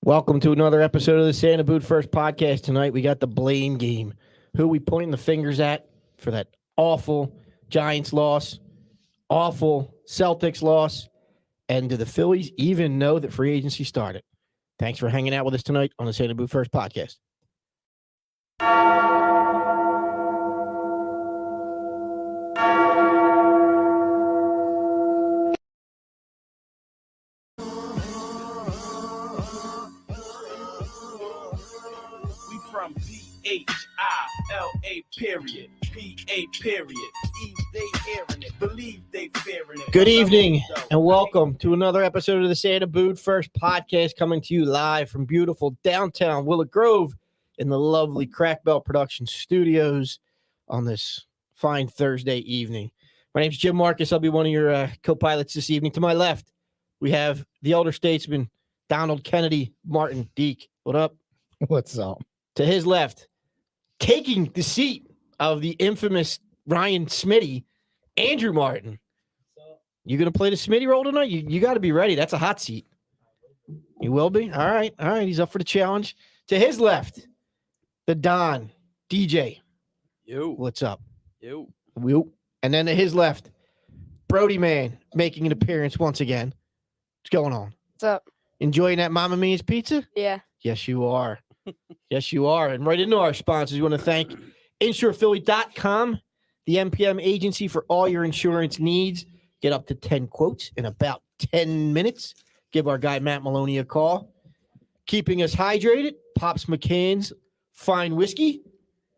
Welcome to another episode of the Santa Boot First podcast. Tonight we got the blame game. Who are we pointing the fingers at for that awful Giants loss, awful Celtics loss, and do the Phillies even know that free agency started? Thanks for hanging out with us tonight on the Santa Boot First podcast. From P-H-I-L-A period, P-A period, Eve they hearing it, believe they fearing it. Good evening and welcome to another episode of the Santa Boot First podcast, coming to you live from beautiful downtown Willow Grove in the lovely Crack Belt Production Studios on this fine Thursday evening. My name's Jim Marcus. I'll be one of your co-pilots this evening. To my left, we have the elder statesman, Donald Kennedy Martin Deke. What up? What's up? To his left, taking the seat of the infamous Ryan Smitty, Andrew Martin. You going to play the Smitty role tonight? You got to be ready. That's a hot seat. You will be? All right. He's up for the challenge. To his left, the Don, DJ. Yo. What's up? Yo. Whoop. And then to his left, Brody Man, making an appearance once again. What's going on? What's up? Enjoying that Mamma Mia's pizza? Yeah. Yes, you are. Yes, you are. And right into our sponsors, we want to thank InsurePhilly.com, the MPM agency for all your insurance needs. Get up to 10 quotes in about 10 minutes. Give our guy Matt Maloney a call. Keeping us hydrated, Pops McCann's Fine Whiskey,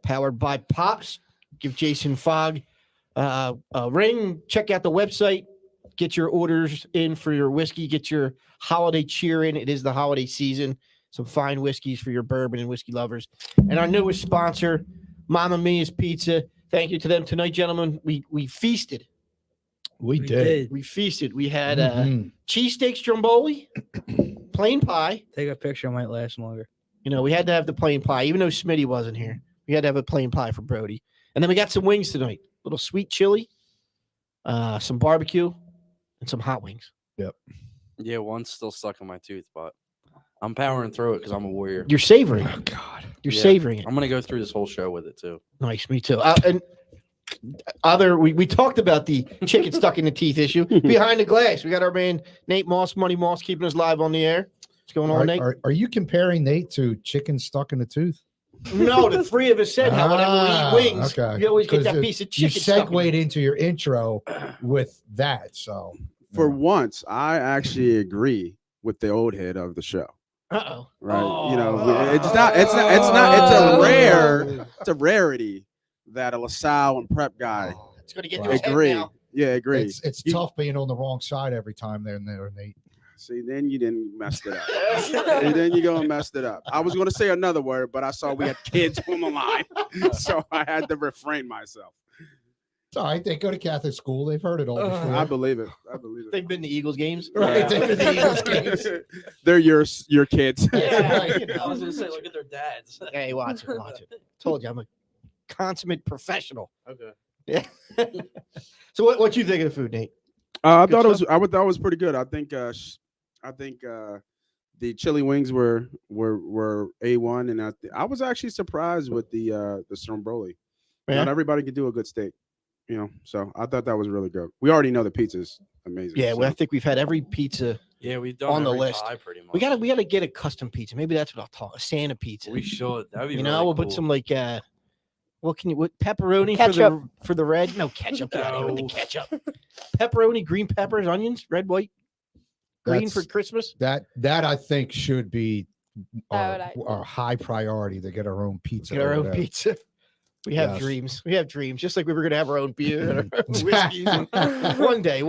powered by Pops. Give Jason Fogg a ring. Check out the website. Get your orders in for your whiskey. Get your holiday cheer in. It is the holiday season. Some fine whiskeys for your bourbon and whiskey lovers. And our newest sponsor, Mamma Mia's Pizza. Thank you to them tonight, gentlemen. We feasted. We did. We feasted. We had cheesesteak stromboli, plain pie. Take a picture. It might last longer. You know, we had to have the plain pie, even though Smitty wasn't here. We had to have a plain pie for Brody. And then we got some wings tonight. A little sweet chili, some barbecue, and some hot wings. Yep. Yeah, one's still stuck in my tooth, but I'm powering through it because I'm a warrior. You're savoring it. Oh, God. You're savoring it. I'm going to go through this whole show with it, too. Nice, me too. And we talked about the chicken stuck in the teeth issue. Behind the glass, we got our man Nate Moss, Money Moss, keeping us live on the air. What's going on, Nate? Are you comparing Nate to chicken stuck in the tooth? No, the three of us said how whenever we eat wings, okay. you always get that 'Cause piece of You chicken stuck in segued it. into your intro with that, so. For once, I actually agree with the old head of the show. Uh-oh. Right? You know, Oh. it's a rarity that a LaSalle and prep guy It's going to get to his head agree. now. Yeah, agree. It's tough being on the wrong side every time there, Nate. See, then you didn't mess it up. And then you go and messed it up. I was going to say another word, but I saw we had kids on the line, so I had to refrain myself. It's all right. They go to Catholic school. They've heard it all before. I believe it. They've been to Eagles games. Right. They've been to Eagles games. They're your kids. Yeah, right, you know. I was going to say, look at their dads. Hey, watch it. Told you, I'm a consummate professional. Okay. Yeah. So what you think of the food, Nate? I Good thought stuff? it was pretty good. I think the chili wings were A1, and I was actually surprised with the stromboli. Yeah. Not everybody could do a good steak, you know. So I thought that was really good. We already know the pizza's amazing. Yeah, so. well, I think we've had every pizza. Yeah, we've done On the every list. pie pretty much. We gotta get a custom pizza. Maybe that's what I'll talk. A Santa pizza. We should. That'd be You really know, we'll cool. put some like what pepperoni Ketchup. for the red? No ketchup. Get out of here with the No. ketchup. Pepperoni, green peppers, onions, red, white, green That's- for Christmas. That I think should be That would our high priority to get our own pizza. Get our over own there. pizza. We have Yes. dreams. We have dreams. Just like we were gonna have our own beer and our own whiskeys. And one day.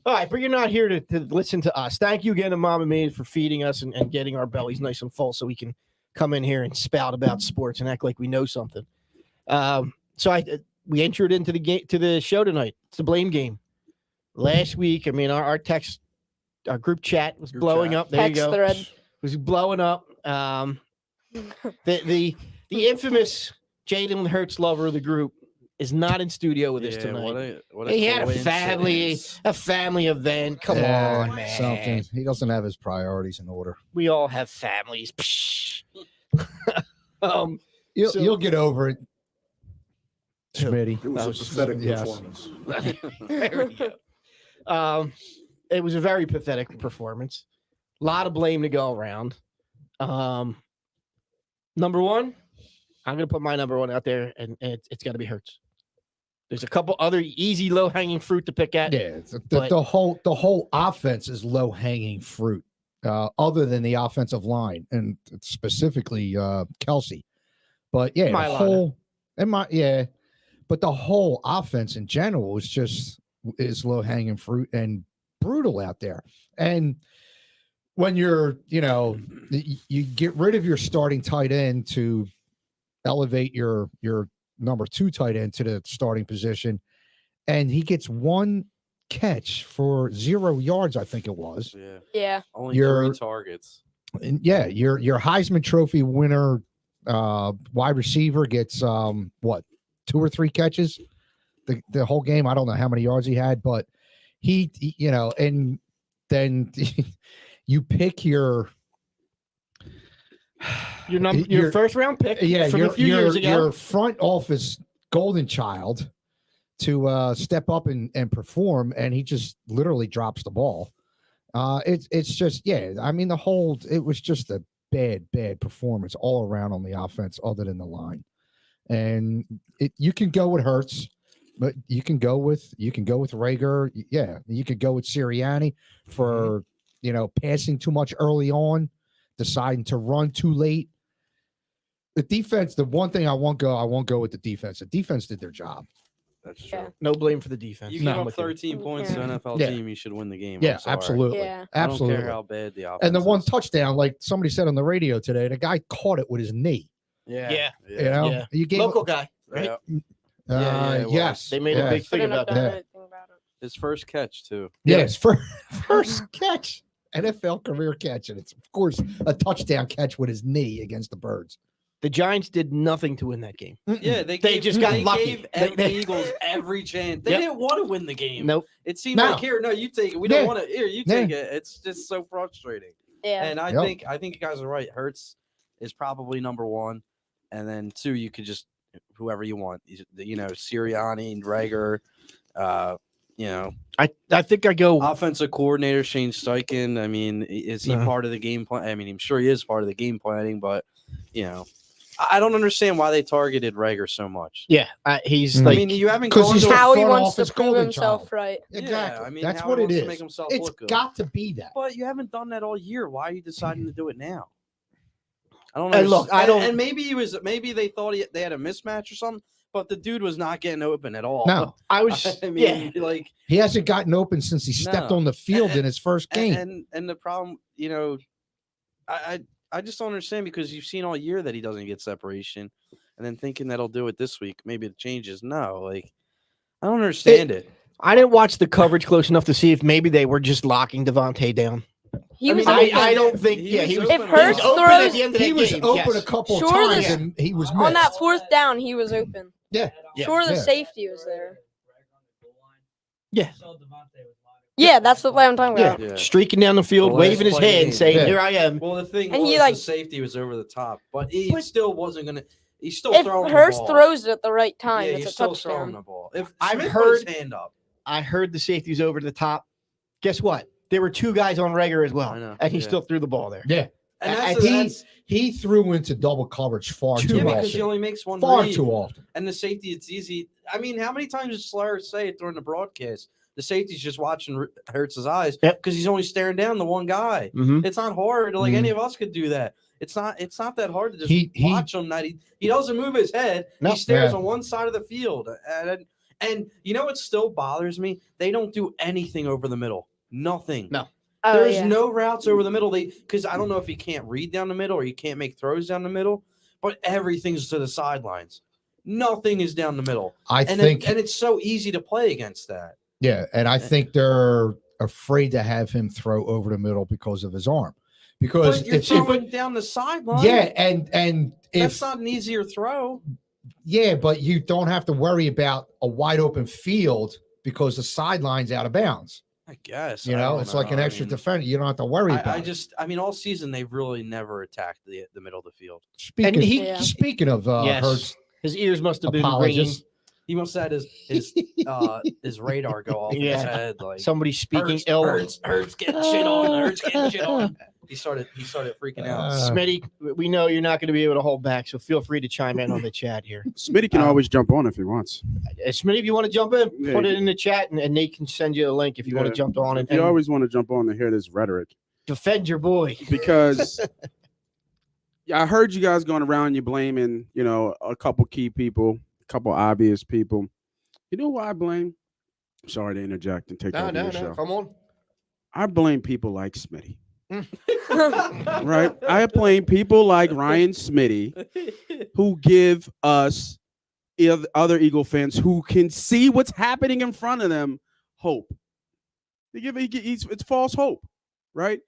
All right, but you're not here to listen to us. Thank you again to Mama Mia for feeding us and getting our bellies nice and full so we can come in here and spout about sports and act like we know something. So we entered into the show tonight. It's the blame game. Last week, I mean, our text, our group chat was blowing up. There Text you go. thread. It was blowing up. The infamous Jalen Hurts lover of the group is not in studio with us Yeah, tonight. what a He had coincidence. a family event. Come Yeah, on, man. Something. He doesn't have his priorities in order. We all have families. Psh. So- You'll get over it, Who? Smitty. It was Oh, a pathetic yes. performance. There we go. It was a very pathetic performance. A lot of blame to go around. Number one, I'm going to put my number one out there, and it's got to be Hurts. There's a couple other easy low hanging fruit to pick at. Yeah, But- the whole offense is low hanging fruit, other than the offensive line and specifically Kelsey. But yeah, Mylana. but the whole offense in general is low hanging fruit and brutal out there. And when you get rid of your starting tight end to elevate your number 2 tight end to the starting position, and he gets one catch for 0 yards, I think it was. Yeah. Yeah. Only You're- 3 targets. And yeah, your Heisman Trophy winner wide receiver gets 2 or 3 catches the whole game. I don't know how many yards he had, but he and then you pick your first round pick from a few years ago. your front office golden child to step up and perform, and he just literally drops the ball. It's just, I mean, it was just a bad performance all around on the offense, other than the line. And you can go with Hurts, but you can go with Rager. Yeah, you could go with Sirianni for passing too much early on, deciding to run too late. The defense, the one thing I won't go with the defense. The defense did their job. That's true. Yeah. No blame for the defense. You No. give I'm up with you. 13 points to an NFL Yeah. team, you should win the game. Yeah, I'm sorry. absolutely. Yeah. Absolutely. I don't care how bad the offense And the one is. touchdown, like somebody said on the radio today, the guy caught it with his knee. Yeah. You know, Yeah. you gave Local guy, right? Yeah. Yeah, it was. yes, They made a yes. big thing Couldn't have about done that. anything about it. His first catch, too. Yes, first catch, NFL career catch, and it's of course a touchdown catch with his knee against the Birds. The Giants did nothing to win that game. Yeah, They just got lucky. Gave They- the Eagles every chance. They Yep. didn't want to win the game. Nope. It seemed No. like, here, no, you take it. We Yeah. don't want it. Here, you take it. It's just so frustrating. Yeah. And I Yep. think you guys are right. Hurts is probably number 1, and then 2, you could just whoever you want. Sirianni, Rager. I think I go. Offensive coordinator Shane Steichen. I mean, is he No. part of the game plan? I mean, I'm sure he is part of the game planning, but I don't understand why they targeted Rager so much. Yeah, he's I like. I mean, you haven't Because gone he's to the How he front wants to office prove golden himself child. right. Exactly. I mean, That's how what he it wants is. to make himself It's look good. got to be that. But you haven't done that all year. Why are you deciding to do it now? I don't And know. look, I don't- And maybe they thought they had a mismatch or something, but the dude was not getting open at all. No, I was. I mean, like, he hasn't gotten open since he stepped No. on the field in his first game. and the problem, I just don't understand, because you've seen all year that he doesn't get separation, and then thinking that he'll do it this week, maybe it changes. No, like, I don't understand it. I didn't watch the coverage close enough to see if maybe they were just locking Devontae down. He I was mean, open. I don't think. He Yeah, was he was. open If he was Hurts open throws- at the end of He that was game, open yes. a couple Sure, times this- and he was On missed. that 4th down, he was open. Yeah. Yeah. Sure, the Yeah. safety was there. Yeah. Yeah, that's the play I'm talking Yeah. about. Yeah. Streaking down the field, The last waving his play of the hand, game. saying, Yeah. "Here I am." Well, the thing And was, he, the like- safety was over the top, but he still wasn't gonna. He's still If throwing Hurst the ball. throws it at the right time, Yeah, it's he's a still throwing touchdown. the ball. If I've Smith put his heard- hand up, I heard the safety's over the top. Guess what? There were 2 guys on Rager as well, I know, and he yeah. still threw the ball there. Yeah. and I- that's He threw into double coverage far Too too yeah, much. because he often. only makes one Far read. too often. And the safety, it's easy. I mean, how many times did Slayer say it during the broadcast? The safety's just watching Hurts' eyes Yep. because he's only staring down the one guy. Mm-hmm. It's not hard. Like, Mhm. any of us could do that. It's not that hard to just He- watch him. That he doesn't move his head. No. He stares Yeah. on one side of the field. And you know what still bothers me? They don't do anything over the middle. Nothing. No. Oh, There's yeah. no routes over the middle. Because I don't know if he can't read down the middle or he can't make throws down the middle, but everything's to the sidelines. Nothing is down the middle. I And think, and it's so easy to play against that. yeah, and I think they're afraid to have him throw over the middle because of his arm. Because But you're if throwing down the sideline. yeah, and That's if not an easier throw. Yeah, but you don't have to worry about a wide open field because the sideline's out of bounds. I guess. You I know, don't it's like an know. I extra mean, defender. You don't have to worry about it. I mean, all season they've really never attacked the middle of the field. Speaking, And he- Yeah. speaking of Yes. Hurts His ears must have been ringing. apologists, He must have had his radar go off in his Yeah. head. Like Somebody speaking Hurts, ill. Hurts getting shit on. Hurts getting shit on. He started freaking out. Smitty, we know you're not going to be able to hold back, so feel free to chime in on the chat here. Smitty can always jump on if he wants. Smitty, if you want to jump in, Yeah, put it you- in the chat, and Nate can send you a link if you want to jump on and, You and always want to jump on to hear this rhetoric defend your boy. because I heard you guys going around, you blaming, a couple key people, a couple obvious people. You know why I blame? Sorry to interject and take over your show. Come on. I blame people like Smitty. Right? I blame people like Ryan Smitty who give us other Eagle fans who can see what's happening in front of them hope. It's false hope, right?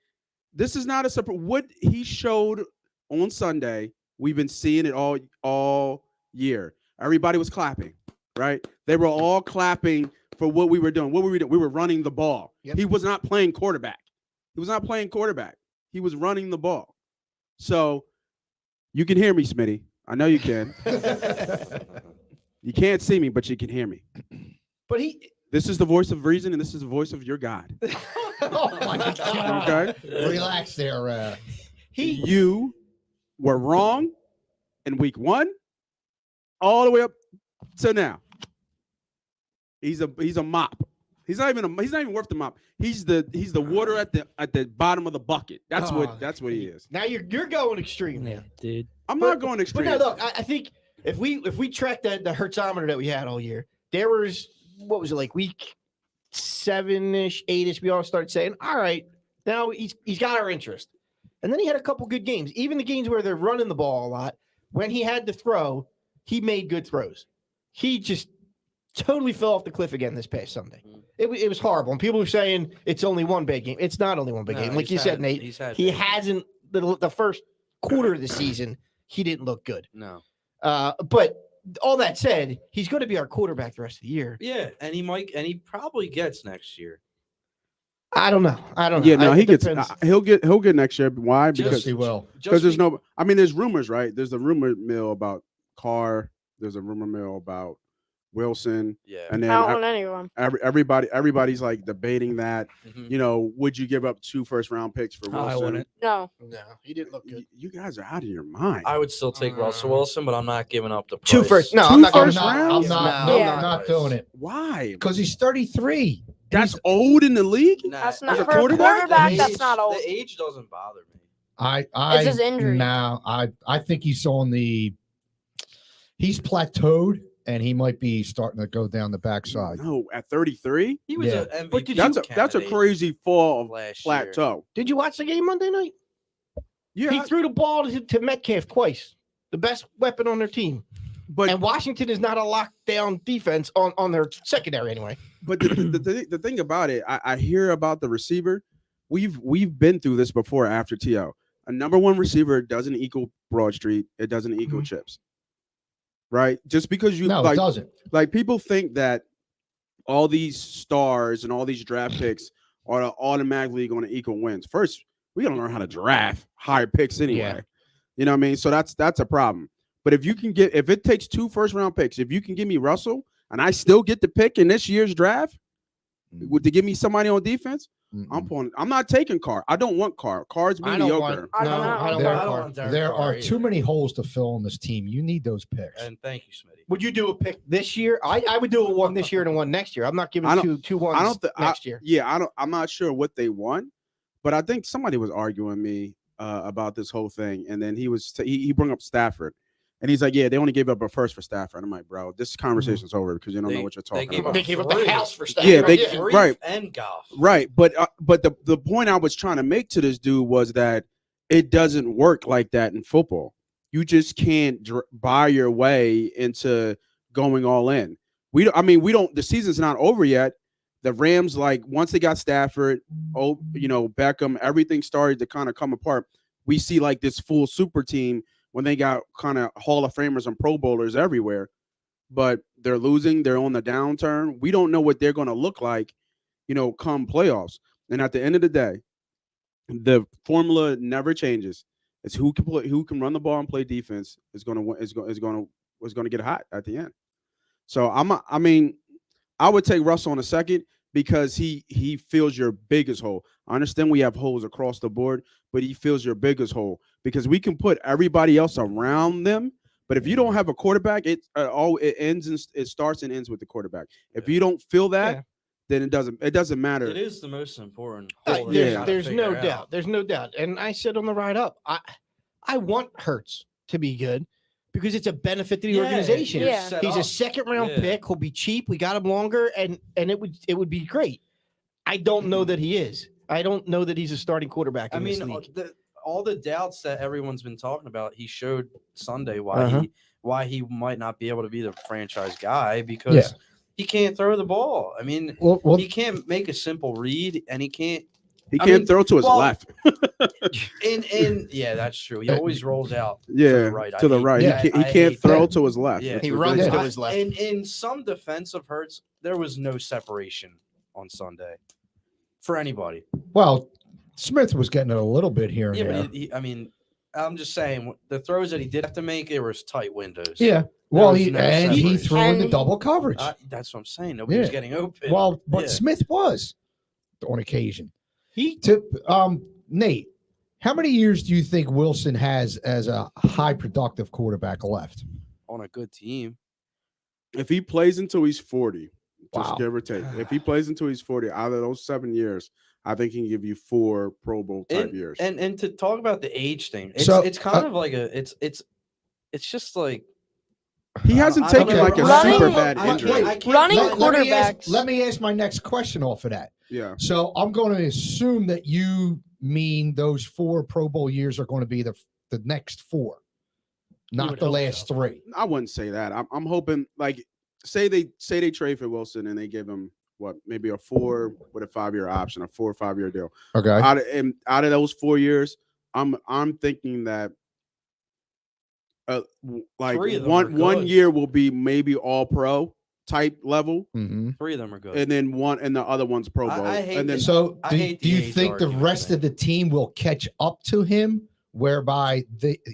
This is not a surprise. What he showed on Sunday, we've been seeing it all year. Everybody was clapping, right? They were all clapping for what we were doing. What were we doing? We were running the ball. Yep. He was not playing quarterback. He was running the ball. So you can hear me, Smitty. I know you can. You can't see me, but you can hear me. But This is the voice of reason, and this is the voice of your God. oh my God. Okay? Relax there. You were wrong in week 1 all the way up to now. He's a mop. He's not even worth the mop. He's the water at the bottom of the bucket. That's what he is. now you're going extreme now. dude. I'm But- not going extreme. But no, look, I think if we track the hertzometer that we had all year, there was, what was it, like week 7-ish, 8-ish, we all started saying, all right, now he's got our interest. And then he had a couple good games. Even the games where they're running the ball a lot, when he had to throw, he made good throws. He just totally fell off the cliff again this past Sunday. It was horrible. And people are saying it's only one bad game. It's not only one bad No, game. Like he's you said, had- Nate, he's had he bad hasn't, the first quarter of the season, he didn't look good. No. But all that said, he's going to be our quarterback the rest of the year. Yeah, and he probably gets next year. I don't know. Yeah, no, It he gets. depends. He'll get next year. Why? Just- Because He will. there's no. I mean, there's rumors, right? There's a rumor mill about Carr. There's a rumor mill about Wilson, Yeah. and I then don't want anyone. everybody's like debating that. Mhm. Would you give up 2 first-round picks for Wilson? I wouldn't. No. No, he didn't look good. You guys are out of your mind. I would still take Russell Wilson, but I'm not giving up the price. 2 first. No, 2 I'm not going first to. rounds? Yeah. I'm not doing it Why? because he's 33. That's old in the league. Nah, That's as not a for a quarterback? quarterback. the That's age- not old. The age doesn't bother me. I his injury. No, I think he's plateaued and he might be starting to go down the backside. No, at 33, He was Yeah. an MVP. But did that's a candidate crazy fall of last plateau. Did you watch the game Monday night? Yeah, He threw the ball to Metcalf twice, the best weapon on their team. but And Washington is not a lockdown defense on their secondary anyway. But the thing about it, I hear about the receiver. We've been through this before after TO. A number 1 receiver doesn't equal Broad Street. It doesn't equal chips. Right? Just because you No, like, it doesn't. like people think that all these stars and all these draft picks are automatically going to equal wins. First, we got to learn how to draft higher picks anyway. Yeah. You know what I mean? So that's a problem. But if it takes 2 first-round picks, if you can give me Russell and I still get the pick in this year's draft, to give me somebody on defense, I'm not taking Carr. I don't want Carr. Carr's I don't mediocre. want. I No, don't know. I don't There- want I don't Carr. want Derek There Carr are too either. many holes to fill on this team. You need those picks. And thank you, Smitty. Would you do a pick this year? I would do a 1 this year and a 1 next year. I'm not giving I don't- two ones I don't thi- next year. Yeah, I'm not sure what they want, but I think somebody was arguing me about this whole thing, and then he brought up Stafford, and he's like, "Yeah, they only gave up a first for Stafford." I'm like, "Bro, this conversation's over because you don't know what you're talking gave about." up They gave up the 3. house for stuff. Yeah, they- Three right. And golf. Right, but the point I was trying to make to this dude was that it doesn't work like that in football. You just can't buy your way into going all in. We don't. The season's not over yet. The Rams, like once they got Stafford, Beckham, everything started to kind of come apart. We see like this full super team when they got kind of Hall of Famers and Pro Bowlers everywhere, but they're losing. They're on the downturn. We don't know what they're going to look like, come playoffs. And at the end of the day, the formula never changes. It's who can run the ball and play defense is going to get hot at the end. So I would take Russell on a second because he fills your biggest hole. I understand we have holes across the board, but he fills your biggest hole because we can put everybody else around them. But if you don't have a quarterback, it starts and ends with the quarterback. If you don't feel that, then it doesn't matter. It is the most important. hole that you There's, gotta there's no figure out. doubt. There's no doubt. And I said on the ride up, I want Hurts to be good because it's a benefit to the organization. Yeah. set He's a up. second round Yeah. pick. He'll be cheap. We got him longer, and it would be great. I don't know that he is. I don't know that he's a starting quarterback in this league. All the doubts that everyone's been talking about, he showed Sunday why he might not be able to be the franchise guy because he can't throw the ball. I mean, Well, he can't make a simple read, and he can't. He can't throw to his left. And yeah, that's true. He always rolls out to Yeah, the right. to the right. Yeah, He I can't hate throw that. to his left. Yeah. which He is runs ridiculous. to his left. And in some defense of Hurts, there was no separation on Sunday for anybody. well, Smith was getting it a little bit here and Yeah, there. but I'm just saying the throws that he did have to make, there was tight windows. Yeah. Well, was he no threw separation. into double coverage. That's what I'm saying. Nobody was Yeah. getting open. Well, but Yeah. Smith was on occasion. He Nate, how many years do you think Wilson has as a high productive quarterback left? on a good team. If he plays until he's 40, just Wow. give or take. If he plays until he's 40, out of those 7 years, I think he can give you 4 Pro Bowl type years. And to talk about the age thing, it's So, it's kind of like it's just like He hasn't I don't taken know. like a Running- super bad I injury. can't- Running Let me ask- quarterbacks. Let me ask my next question off of that. Yeah. So I'm going to assume that you mean those 4 Pro Bowl years are going to be the next 4, not would the hope last so. 3. I wouldn't say that. I'm hoping like say they trade for Wilson and they give him maybe a 4 with a 5-year option, a 4 or 5-year deal. Okay. Out of those 4 years, I'm thinking that like 3 of them are one good. year will be maybe all pro type level, Mm-hmm. 3 of them are good. and then the other one's Pro Bowl. I hate and then this. So I do hate the you age think the argument, rest man. of the team will catch up to him, whereby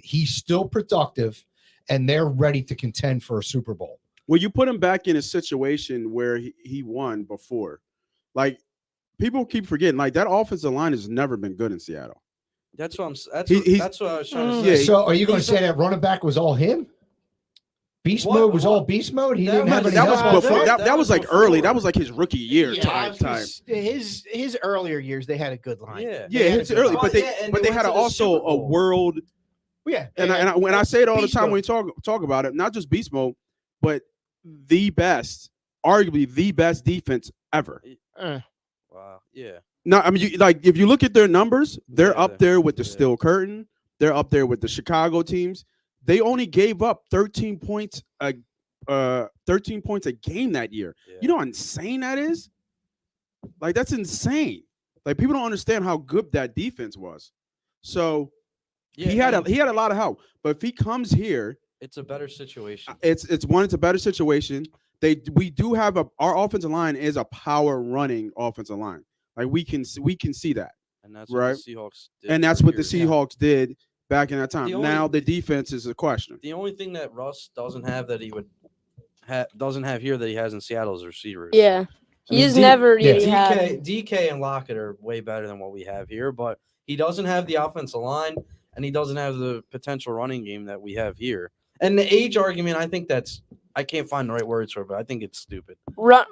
he's still productive and they're ready to contend for a Super Bowl? well, you put him back in a situation where he won before. Like people keep forgetting, like that offensive line has never been good in Seattle. That's what He's- that's what I was trying to Yeah, say. So are you going to he's say that running back was all him? Beast What- mode was all what- beast mode. He that didn't have was- any That was help? before. that That was was like early. That before. was like his rookie year I time. was gonna his earlier years they had a good line. Yeah. Yeah, had it's a good early, line. but they Yeah, and but they they went had to the also Super a Bowl. world. Yeah, And when I say it all the beast time mode. when we talk about it, not just beast mode, but the best, arguably the best defense ever. Wow. Yeah. No, I mean, if you look at their numbers, they're Yeah, up there with the yeah. Steel Curtain. They're up there with the Chicago teams. They only gave up 13 points a 13 points a game that year. Yeah. You know how insane that is? Like that's insane. Like people don't understand how good that defense was. So Yeah, he had and a lot of help. But if he comes here, it's a better situation. it's a better situation. We do have our offensive line is a power running offensive line. Like we can see that. And that's right. what the Seahawks did. And that's for what the years. Seahawks did back in that time. The only- Now the defense is a question. The only thing that Russ doesn't have that he would doesn't have here that he has in Seattle is receivers. Yeah. I mean, He's never yeah, really had. DK and Lockett are way better than what we have here, but he doesn't have the offensive line and he doesn't have the potential running game that we have here. And the age argument, I can't find the right words for it, but I think it's stupid. Run.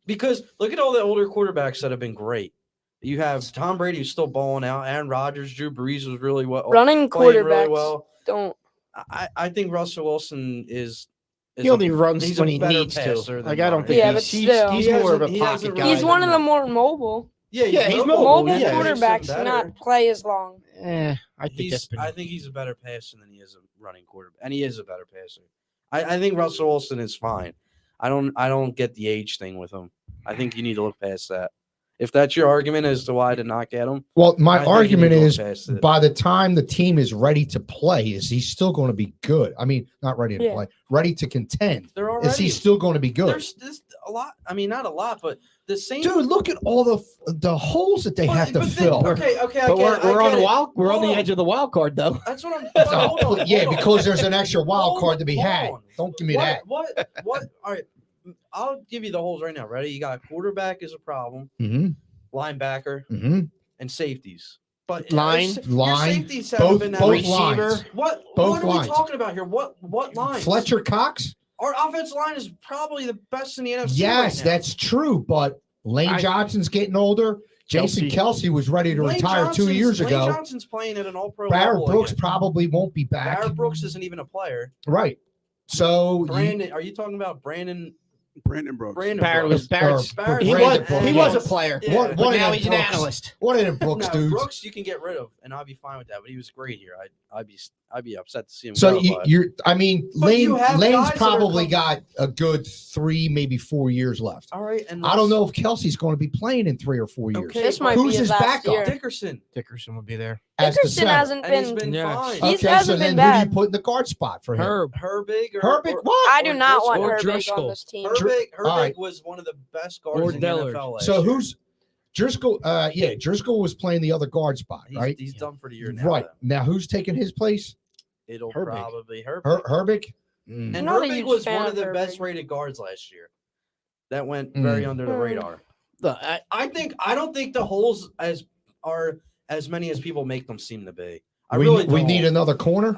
Because look at all the older quarterbacks that have been great. You have Tom Brady who's still balling out, Aaron Rodgers, Drew Brees was really well Running playing quarterbacks really well. don't. I think Russell Wilson is He only runs he's when a he better needs passer to. than Like I don't Ronnie. think Yeah, he's, but he's, still. he's He more of a hasn't- he pocket hasn't guy. really- He's one of the more mobile. Yeah, Yeah, he's Mobile mobile. Yeah. quarterbacks do not play as long. I think that's been. I think he's a better passer than he is a running quarterback, and he is a better passer. I think Russell Wilson is fine. I don't get the age thing with him. I think you need to look past that. If that's your argument as to why to not get him, Well, I my think you argument need to is look past it. by the time the team is ready to play, is he still going to be good? I mean, not ready to Yeah. play, ready to contend. they're Is he already still going to be good? there's a lot. I mean, not a lot, but the same. Dude, look at all the holes that they have to But fill. Okay, I But get we're it, I on get the it. wild. We're on the Hold edge of the wild card, though. That's what I'm. Oh, hold on, yeah, hold on. because there's an extra wild card to be Hold had. on. Don't give me that. What? All right, I'll give you the holes right now. Ready? You got quarterback is a problem, Mm-hmm. linebacker, Mm-hmm. and safeties. But Line. your safeties haven't been that Both receiver. lines. What Both are lines. we talking about here? What lines? Fletcher Cox? Our offensive line is probably the best in the NFC. Yes, right now. that's true. But Lane Johnson's getting older. Jason Kelsey was ready to Lane retire 2 Johnson's- years Lane ago. Johnson's playing at an all-pro Barrett level Brooks again. probably won't be back. Barrett Brooks isn't even a player. Right. So Brandon, are you talking about Brandon? Brandon Brooks. Brandon Barrett Brooks. was Barrett's. Barrett- He Brandon was. Brooks. He was a player. Yeah. What But of now them he's an Brooks? analyst. One of them Brooks No, dudes. Brooks you can get rid of, and I'll be fine with that. But he was great here. I'd be upset to see him. So go, but- I mean, But you have Lane's guys that are probably com- got a good 3, maybe 4 years left. all right, and I don't know if Kelsey's going to be playing in 3 or 4 years. Okay, This might Who's be his last backup? year. Dickerson, Dickerson would be there. As the Dickerson center. hasn't and he's been. been Yes. fine. He Okay, hasn't so been then who do bad. you put in the guard spot for him? Herbig, or, Herbig, or- what? I do not want Or Herbig Driscoll. on this team. Herbig All right. was one of the best guards Or in the Dillard. NFL last So year. who's Driscoll? Yeah, Driscoll was playing the other guard spot, He's, right? he's done for the year now. Right. though. Now, who's taking his place? It'll Herbig. probably Herbig. Herbig? Mm. And Not a Herbig huge was fan one of of the Herbig. best rated guards last year. That went very under the Hmm. radar. Look, I don't think the holes are as many as people make them seem to be. I we really we don't. need another corner.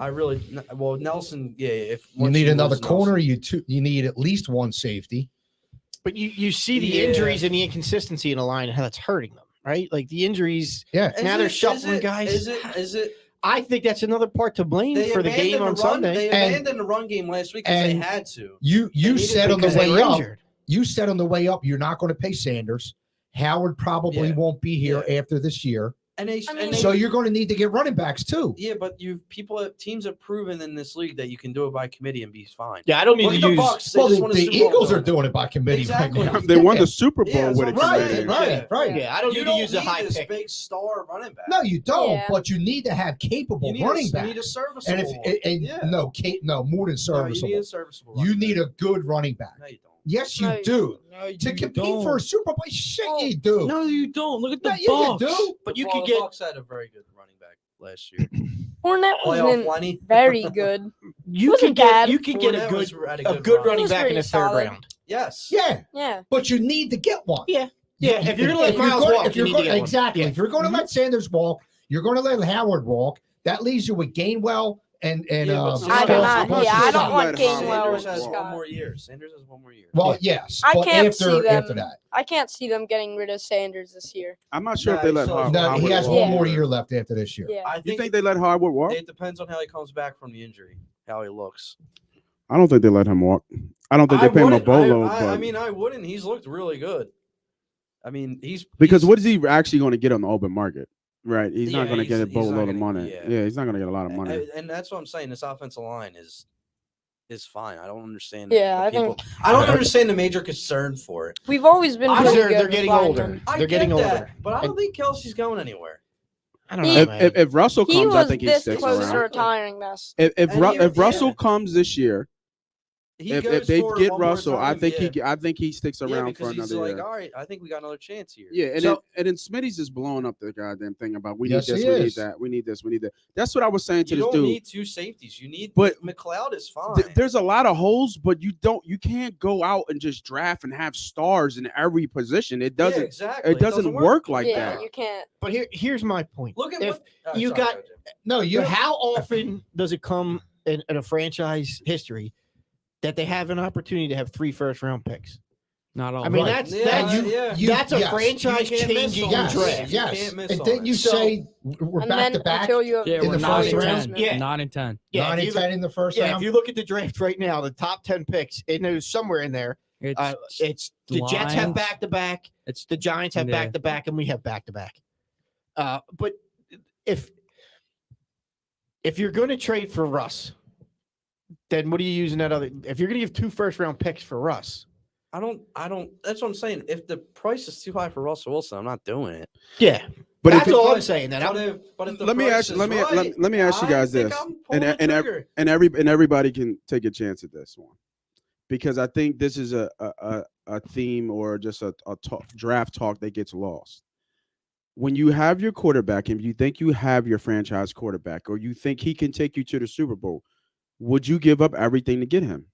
Well, Nelson, yeah. If You once need you another lose corner. Nelson- You need at least one safety. but you see the Yeah. injuries and the inconsistency in the line and how that's hurting them, right? Like the injuries. Yeah. Is Now they're it- shuffling is it- guys. Is it? I think that's another part to blame They for the game abandoned on the run- Sunday. They And- abandoned the run game last week because they and had to. You needed said to on the because they way were up. injured. You said on the way up you're not going to pay Sanders. Howard probably Yeah. won't be here Yeah. after this year. And they, I and mean- they So you're going to need to get running backs too. yeah, but teams have proven in this league that you can do it by committee and be fine. Yeah, I don't need Look to at the use. Bucks. They Well, just the, won a the Super Bowl Eagles are doing it. doing it by committee Exactly. right now. They won the Super Bowl Yeah, that's with a what I'm Right, saying. committee. right, right. Yeah, I don't You need to use a need high this pick. big star running back. No, you don't. Yeah. But you need to have capable you need running a, backs. You need a serviceable. and if one. and yeah. no, no, more than No, serviceable. you need a serviceable. You running need back. a good running back. No, you don't. Yes, you No, you do. No, To compete for a Super Bowl, shit, you do. No, you don't. Look at the Yeah, you Bucks. do. But you Well, could the get. Bucks had a very good running back last year. Fournette Playoff wasn't Lenny. very good. You wasn't could get. bad. You could get a Fournette good. was had A good run. running was back in pretty the third solid. round. Yes. Yeah, Yeah. but you need to get one. Yeah. Yeah, if you're gonna let Miles gonna- walk, if you you're need to gonna, get one. exactly. Yeah. If you're going to let Sanders walk, you're going to let Howard walk. That leaves you with Gainwell and Yeah, but I do Scott- not. I'm Yeah, sure I don't Scott want let Gainwell Howard and Sanders has walk. one Scott. more year. Sanders has one more year. Well, yes, I but can't see after them- that, I can't see them getting rid of Sanders this year. I'm not sure Nah, if they he let still has Howard no, he has walk. one more year left after this year. Yeah. I You think they let Howard walk? it depends on how he comes back from the injury, how he looks. I don't think they let him walk. I don't think they pay him a wouldn't. boatload. I but mean, I wouldn't. He's looked really good. I mean, because he's- what is he actually going to get on the open market? Right, he's Yeah, not going to get a he's not boatload of gonna- money. yeah. Yeah, he's not going to get a lot of money. And that's what I'm saying. This offensive line is fine. I don't understand. Yeah, the I think- people. I don't understand the major concern for it. We've always been I pretty They're, good they're with getting linemen. older. I They're get getting that, older. but I don't think Kelsey's going anywhere. I don't know. He- man. If Russell He comes, I was think he this sticks close to around. retiring this. If And he- if Russell yeah. comes this year, He if goes they for it get one more Russell, I time, think yeah. he sticks Yeah, around because for he's another like, year. all right, I think we got another chance here. Yeah, and So- then Smitty's is blowing up the goddamn thing about we Yes, need this, he we need is. that, we need this, we need that. That's what I was saying to You this don't dude. need two safeties. You need, But- McLeod is fine. There's a lot of holes, but you can't go out and just draft and have stars in every position. It doesn't. Yeah, exactly. It doesn't work like Yeah, that. you can't. But here's my point. Look at if what you sorry, got- go, Jim. No, you how often does it come in a franchise history that they have an opportunity to have 3 first-round picks? Not all. I mean, Right. that's Yeah, that's a yes, franchise you can't miss changing on yes, that. draft. You yes. can't miss And on then it. you So- say we're And back then to back until you have Yeah, in we're the not first in round? 10. Yeah. Not in 10. Yeah, 9 if and you, 10 in the first yeah, if round. you look at the draft right now, the top 10 picks, it knows somewhere in there. It's It's the Jets have Lions. back-to-back. it's The Giants have Yeah. back-to-back, and we have back-to-back. But if you're going to trade for Russ, then what are you using that other? If you're going to give 2 first-round picks for Russ, I don't. That's what I'm saying. If the price is too high for Russell Wilson, I'm not doing it. Yeah, But that's if all it- I'm saying. That But if the let me price ask is let me right, let me ask you guys I think this, I'm pulling the trigger. and everybody can take a chance at this one, because I think this is a theme or just a draft talk that gets lost. When you have your quarterback and you think you have your franchise quarterback, or you think he can take you to the Super Bowl, would you give up everything to get him?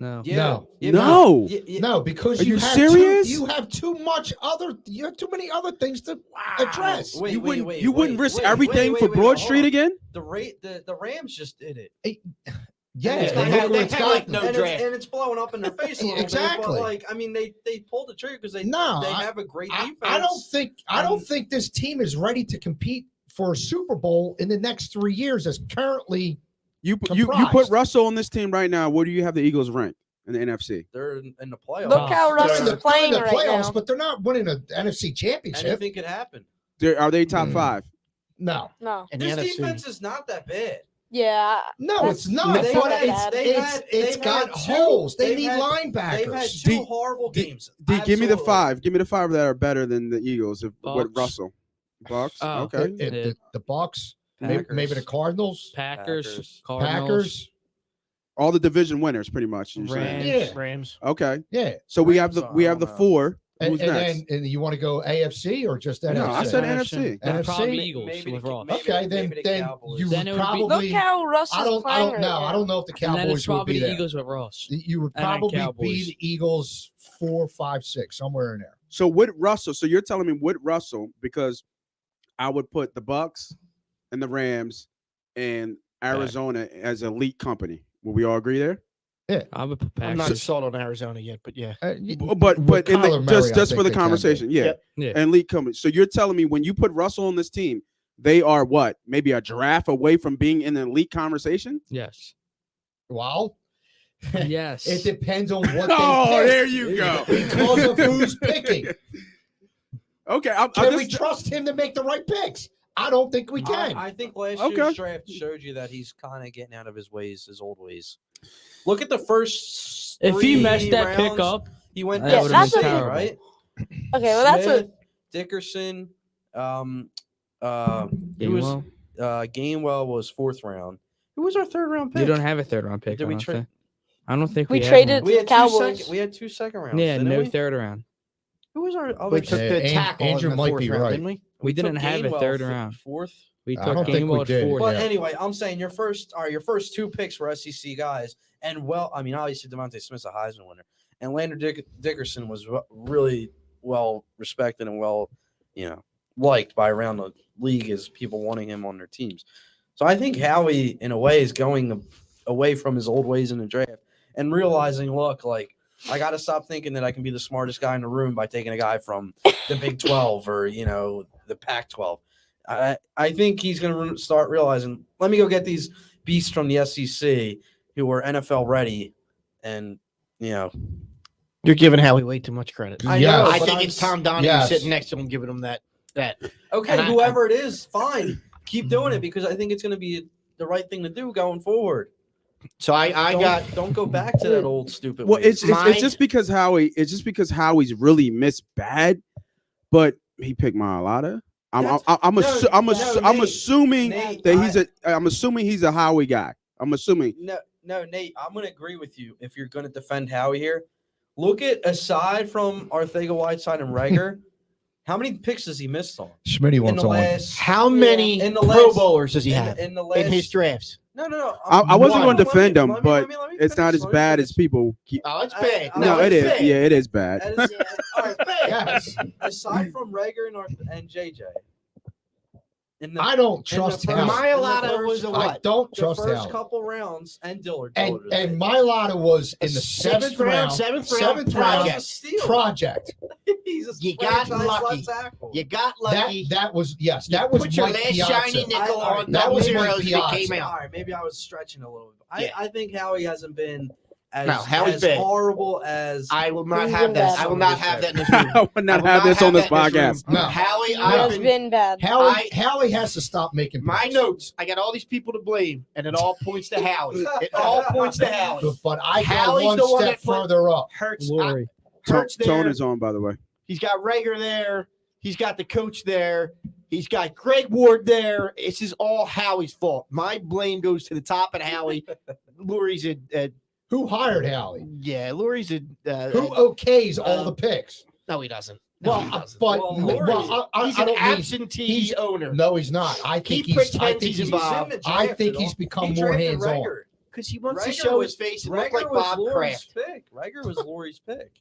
No. Yeah. No. Yeah, No. No, because Are you you have serious? you have too many other things to address. Wait, You wait, wouldn't wait, you wouldn't wait, risk wait, everything wait, for wait, Broad hold Street on. again? The Rams just did it. Yeah, It's and kinda- look where they it's kinda like gotten. no and draft. it's blowing up in their face a little bit. Exactly. But like, I mean, they pulled the trigger because they No, have a great defense. I don't and- think this team is ready to compete for a Super Bowl in the next 3 years as currently. You put Comprised. Russell on this team right now. Where do you have the Eagles ranked in the NFC? They're in the playoffs. Look how Oh, Russ They're in is the playing right playoffs, now. but they're not winning an NFC championship. Anything could happen. Are they top Hmm. 5? No, No. in the This NFC. defense is not that bad. Yeah. no, That's- it's not. that's But not that bad. it's They've got had two- holes. They they've need had- linebackers. They've had two D- horrible D- games. Give me the Absolutely. 5. Give me the 5 that are better than the Eagles with Bucks. Russell. Bucks. Oh. Okay. The Bucks, maybe the Packers. Cardinals, Packers, Cardinals, Packers. All the division winners, pretty much. you're saying. Rams. Yeah. Rams. Okay. Yeah, So we have Rams the are- we I have the don't know. 4. and, Who's and next? then and you want to go AFC or just NFC? No, I said NFC. NFC. Then probably NFC? Eagles Maybe with the- Ross. maybe- Okay, then maybe the then Cowboys. you Then would it would be- probably. Look how Russ is I don't playing right know. now. I don't know if the And then it's Cowboys would probably be the there. Eagles with Ross. You would And then probably Cowboys. be the Eagles 4, 5, 6, somewhere in there. So with Russell, so you're telling me with Russell, because I would put the Bucks and the Rams and Arizona as elite company. Will we all agree there? I would put I'm not Packers. sold on Arizona yet, but yeah. But with in the, Kyler Murray, I just think for the they can be. conversation, yeah. Yep. Yeah. And elite company. So you're telling me when you put Russell on this team, they are what? Maybe a draft away from being in an elite conversation? Yes. Well, Yes. it depends on what they Oh, pick there you go. because of who's picking. Okay, I'm Can we just, trust him to make the right picks? I don't think we can. I think last Okay. year's draft showed you that he's kind of getting out of his ways, his old ways. Look at the first. If he 3 messed that rounds, pick up, he went that Yeah, would've been that's a- terrible. right? Okay, well that's Smith, what Dickerson, who was Gainwell. Gainwell was 4th round. Who was our 3rd round pick? You don't have a 3rd round pick. Did I we don't trade? think. I don't think We we, traded- Had We had Cowboys. we had 2 second rounds. one. Yeah, didn't no we? 3rd round. Who was our other? We took Yeah, the An- tackle Andrew in the might fourth be round, right. didn't we? We took didn't have a Gainwell 3rd f- round. 4th. We I took don't think we Gainwell at did. 4th. But Yeah. anyway, I'm saying your first 2 picks were SEC guys, and I mean, obviously Devontae Smith's a Heisman winner, and Landon Dickerson was really well respected and well, liked by around the league as people wanting him on their teams. So I think Howie, in a way, is going away from his old ways in the draft and realizing, look, like I got to stop thinking that I can be the smartest guy in the room by taking a guy from the Big 12 or the Pac-12. I think he's going to start realizing, let me go get these beasts from the SEC who are NFL ready, and You're giving Howie way too much credit. I Yes. know, I but think I'm it's Tom Donahue Yes. sitting next to him, giving him that. Okay, And I- whoever it is, fine. Keep doing it because I think it's going to be the right thing to do going forward. So I got don't go back to that old stupid. well, ways. it's just because Howie's really missed bad, but he picked Mailata. I'm Nate, assuming Nate, that I'm assuming he's a Howie guy. I'm assuming. No, Nate. I'm going to agree with you if you're going to defend Howie here. Look at aside from Arthega-Whiteside and Rager, how many picks has he missed on Schmitty in wants the on. last? how many in the Pro last- Bowlers does he in, have in the last in his drafts? No. I wasn't going to to defend him, but it's not as bad as people keep. Oh, it's I- bad. I- No, it it's is. bad. Yeah, it is bad. All right, Yes. aside from Rager and JJ. I don't trust the Howie. first- Mailata was a I what? don't The trust first Howie. couple rounds and Dillard. And Mailata was in the Sixth 7th round, seventh seventh round round project. project. He's a You got franchise lucky. left tackle. You got That lucky. that was yes, You that was put your Mike last Piazza. shiny nickel I- on that double was Mike zeros and it Piazza. came All out. right, maybe I was stretching a little bit. Yeah. I think Howie hasn't been as, No, Howie's as bad. horrible as I will not He's have been that. bad. I will not have that in this room. I would not will have this on this that in room. podcast. No. Howie, He I've has been bad. Howie has to stop making my picks. notes. I got all these people to blame, and it all points to Howie. It all points to Howie. But I go Howie's one the one step that put- further up. Hurts. Lori. Hurts Tone there. is on, by the way. He's got Rager there. He's got the coach there. He's got Greg Ward there. This is all Howie's fault. My blame goes to the top of Howie. Lurie's Who hired Howie? Lurie's Who okays all the picks? no, he doesn't. No, Well, he doesn't. but Well, he's I an don't mean absentee he's- owner no, he's not. I think He he's. I pretends think he's he's. involved. I think he's become more hands-on. because he wants to Rager show was- his face and look Rager like was Bob Lori's Kraft. pick. Rager was Lori's pick.